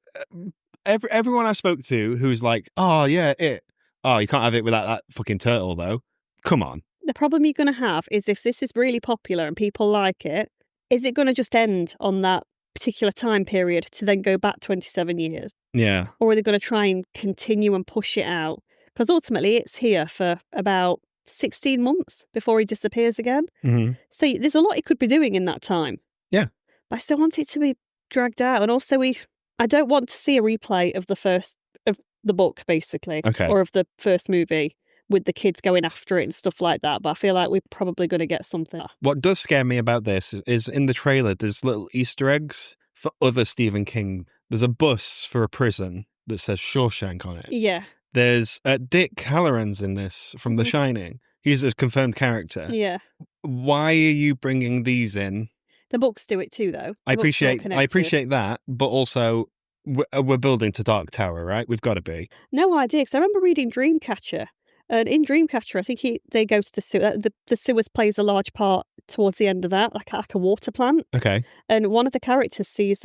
everyone I've spoke to who's like, oh, yeah, it. Oh, you can't have it without that fucking turtle, though. Come on. The problem you're going to have is if this is really popular and people like it, is it going to just end on that particular time period to then go back 27 years? Yeah. Or are they going to try and continue and push it out? Because ultimately it's here for about 16 months before he disappears again. Mm-hmm. So there's a lot he could be doing in that time. Yeah. But I still want it to be dragged out. And also I don't want to see a replay of the book, basically. Okay. Or of the first movie with the kids going after it and stuff like that. But I feel like we're probably going to get something. What does scare me about this is in the trailer, there's little Easter eggs for other Stephen King. There's a bus for a prison that says Shawshank on it. Yeah. There's Dick Halloran's in this from The Shining. He's a confirmed character. Yeah. Why are you bringing these in? The books do it too, though. I appreciate that, but also we're building to Dark Tower, right? We've got to be. No idea, because I remember reading Dreamcatcher, and in Dreamcatcher, I think they go to the sewer. The sewers plays a large part towards the end of that, like a water plant. Okay. And one of the characters sees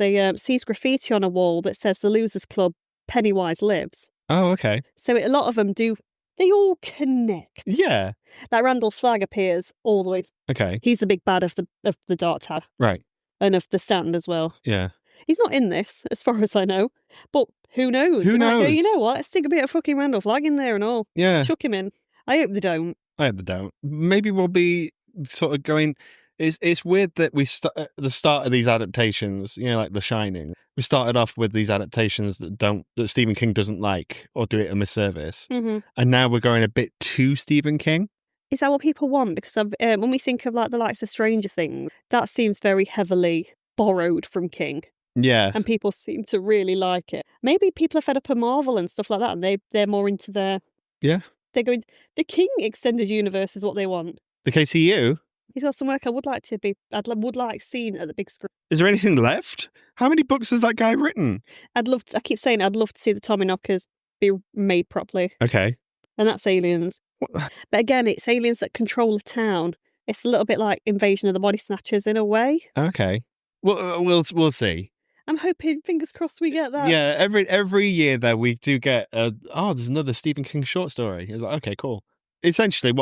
graffiti on a wall that says the Losers Club Pennywise lives. Oh, okay. So a lot of them do. They all connect. Yeah. Like Randall Flagg appears all the way. Okay. He's the big bad of the Dark Tower. Right. And of the Stand as well. Yeah. He's not in this, as far as I know. But who knows? Who knows? Go, you know what? Let's stick a bit of fucking Randall Flagg in there and all. Yeah. Chuck him in. I hope they don't. I hope they don't. Maybe we'll be sort of going... It's weird that at the start of these adaptations, like The Shining, we started off with these adaptations that Stephen King doesn't like or do it a misservice. Mm-hmm. And now we're going a bit too Stephen King. Is that what people want? Because when we think of like the likes of Stranger Things, that seems very heavily borrowed from King. Yeah. And people seem to really like it. Maybe people are fed up of Marvel and stuff like that, and they're more into their... Yeah. They're going... The King extended universe is what they want. The KCU? He's got some work I would like seen at the big screen. Is there anything left? How many books has that guy written? I keep saying I'd love to see the Tommyknockers be made properly. Okay. And that's Aliens. But again, it's aliens that control a town. It's a little bit like Invasion of the Body Snatchers in a way. Okay. Well, we'll see. I'm hoping, fingers crossed, we get that. Yeah, every year though we do get there's another Stephen King short story. It's like, okay, cool. Essentially,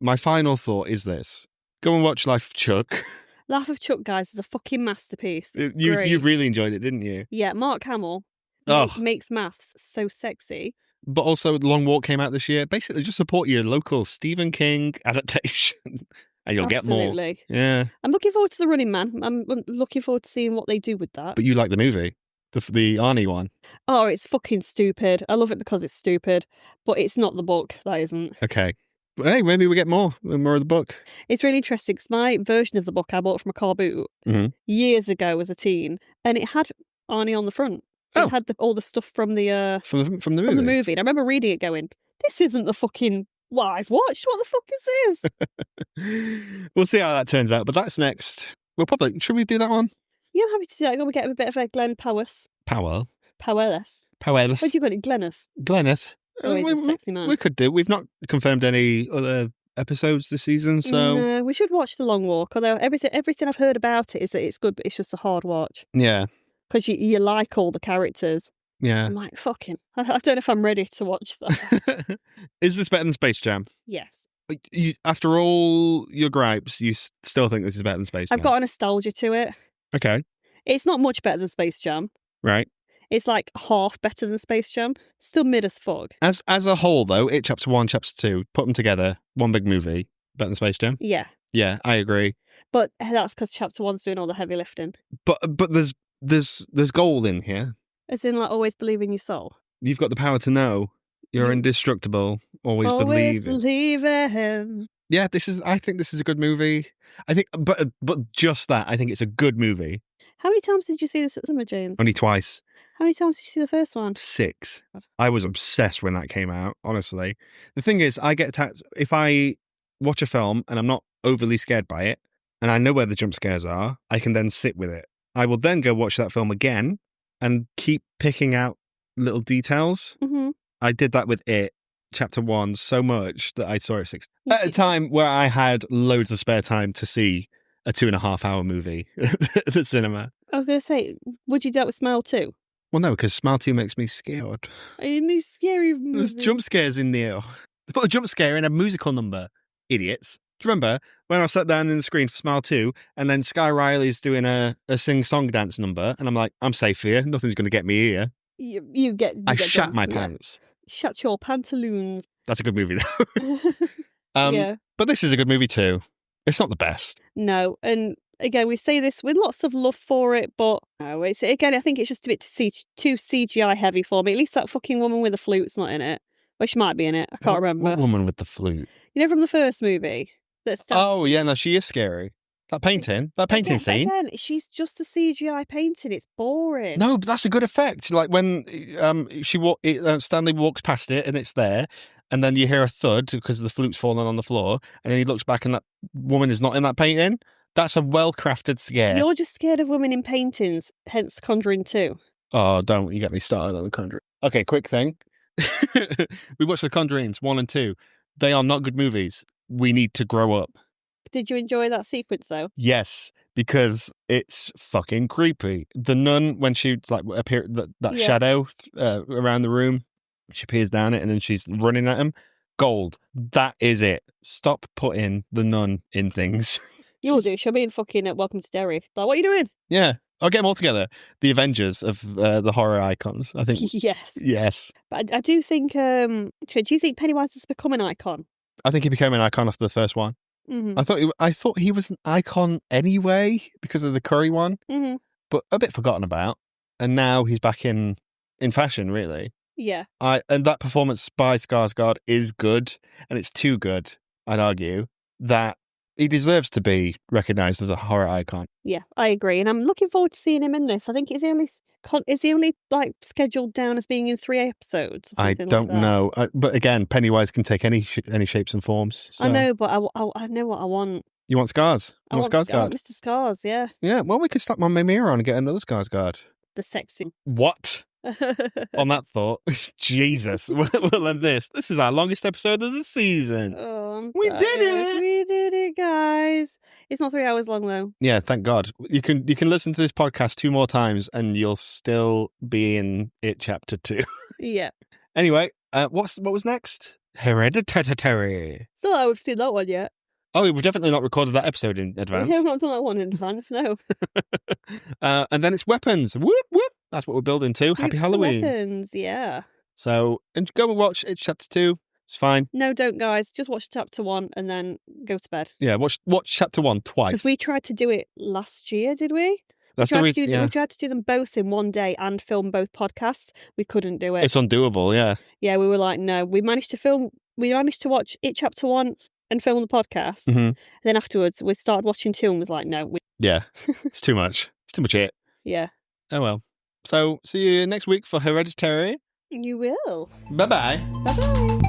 my final thought is this: go and watch Life of Chuck. Life of Chuck, guys, is a fucking masterpiece. You've really enjoyed it, didn't you? Yeah, Mark Hamill makes maths so sexy. But also, The Long Walk came out this year. Basically, just support your local Stephen King adaptation, and you'll get more. Absolutely. Yeah. I'm looking forward to The Running Man. I'm looking forward to seeing what they do with that. But you like the movie, the Arnie one. Oh, it's fucking stupid. I love it because it's stupid, but it's not the book. That isn't. Okay. But hey, maybe we get more of the book. It's really interesting because my version of the book I bought from a car boot years ago as a teen, and it had Arnie on the front. It had all the stuff from the from the movie. From the movie. And I remember reading it going, this isn't the fucking what I've watched. What the fuck is this? We'll see how that turns out, but that's next. Should we do that one? Yeah, I'm happy to do that. I'm going to get a bit of a Glenn Powers. Powell. Powelleth. Powelleth. What do you call it? Glenneth. Glenneth. Oh, he's a sexy man. We could do. We've not confirmed any other episodes this season, so... No, we should watch The Long Walk, although everything I've heard about it is that it's good, but it's just a hard watch. Yeah. Because you like all the characters. Yeah. I'm like, fucking... I don't know if I'm ready to watch that. Is this better than Space Jam? Yes. After all your gripes, you still think this is better than Space Jam? I've got a nostalgia to it. Okay. It's not much better than Space Jam. Right. It's like half better than Space Jam. Still mid as fuck. As a whole, though, it chapter 1, chapter 2, put them together, one big movie, better than Space Jam? Yeah. Yeah, I agree. But that's because chapter 1's doing all the heavy lifting. But there's gold in here. As in, like, always believe in your soul. You've got the power to know. You're indestructible. Always believe in. Yeah, I think this is a good movie. I think, but just that, I think it's a good movie. How many times did you see this at cinema, James? Only twice. How many times did you see the first one? 6. I was obsessed when that came out, honestly. The thing is, I get attached if I watch a film and I'm not overly scared by it, and I know where the jump scares are, I can then sit with it. I will then go watch that film again and keep picking out little details. Mm-hmm. I did that with It, Chapter 1, so much that I saw it 6 at a time where I had loads of spare time to see a 2.5-hour movie at the cinema. I was going to say, would you do that with Smile 2? Well, no, because Smile 2 makes me scared. A new scary movie. There's jump scares in there. They put a jump scare in a musical number. Idiots. Do you remember when I sat down in the screen for Smile 2 and then Sky Riley's doing a sing-song dance number and I'm like, I'm safe here. Nothing's going to get me here. You I get shat done. my pants. Shut your pantaloons. That's a good movie, though. Yeah. But this is a good movie, too. It's not the best. No, and again, we say this with lots of love for it, but no, it's again, I think it's just a bit too CGI heavy for me. At least that fucking woman with the flute's not in it. Well, she might be in it. I can't remember. What woman with the flute? You know, from the first movie. Oh, yeah, no, she is scary. That painting scene. Again, she's just a CGI painting. It's boring. No, but that's a good effect. Like when Stanley walks past it and it's there, and then you hear a thud because the flute's falling on the floor, and then he looks back and that woman is not in that painting. That's a well-crafted scare. You're just scared of women in paintings, hence Conjuring 2. Oh, don't you get me started on The Conjuring. Okay, quick thing. We watched The Conjurings 1 and 2. They are not good movies. We need to grow up. Did you enjoy that sequence, though? Yes, because it's fucking creepy. The nun, when she appeared, that shadow around the room, she appears down it and then she's running at him. Gold. That is it. Stop putting the nun in things. You'll do. She'll be in fucking Welcome to Derry. Like, what are you doing? Yeah. I'll get them all together. The Avengers of the horror icons, I think. Yes. Yes. But I do think, do you think Pennywise has become an icon? I think he became an icon after the first one. Mm-hmm. I thought he was an icon anyway because of the curry one, but a bit forgotten about. And now he's back in fashion, really. Yeah. And that performance by Skarsgård is good, and it's too good, I'd argue, that he deserves to be recognised as a horror icon. Yeah, I agree, and I'm looking forward to seeing him in this. I think is he only like scheduled down as being in 3 episodes? Or something I don't like that? know, but again, Pennywise can take any shapes and forms. So. I know, but I know what I want. You want Scars? I want Skarsgård? Mr. Scars, yeah. Yeah, well, we could slap my mirror on and get another Skarsgård. The sexy. What? On that thought, Jesus, we'll end this. This is our longest episode of the season. Oh, We did it! We did it, guys. It's not 3 hours long, though. Yeah, thank God. You can listen to this podcast 2 more times and you'll still be in it chapter 2. Yeah. Anyway, what was next? Hereditary. Still, I would seen that one yet. Oh, we've definitely not recorded that episode in advance. Yeah, I've not done that one in advance, no. And then it's weapons. Whoop, whoop. That's what we're building to. Happy Halloween. Weapons, yeah. So, and go and watch it chapter 2. It's fine. No, don't, guys. Just watch chapter 1 and then go to bed. Yeah, watch chapter 1 twice. Because we tried to do it last year, did we? That's the reason. We tried to do them both in one day and film both podcasts. We couldn't do it. It's undoable, yeah. Yeah, we were like, no. We managed to watch it chapter 1 and film the podcast. Mm-hmm. And then afterwards, we started watching 2 and was like, no. Yeah, it's too much. It's too much it. Yeah. Oh well. So, see you next week for Hereditary. You will. Bye-bye. Bye-bye.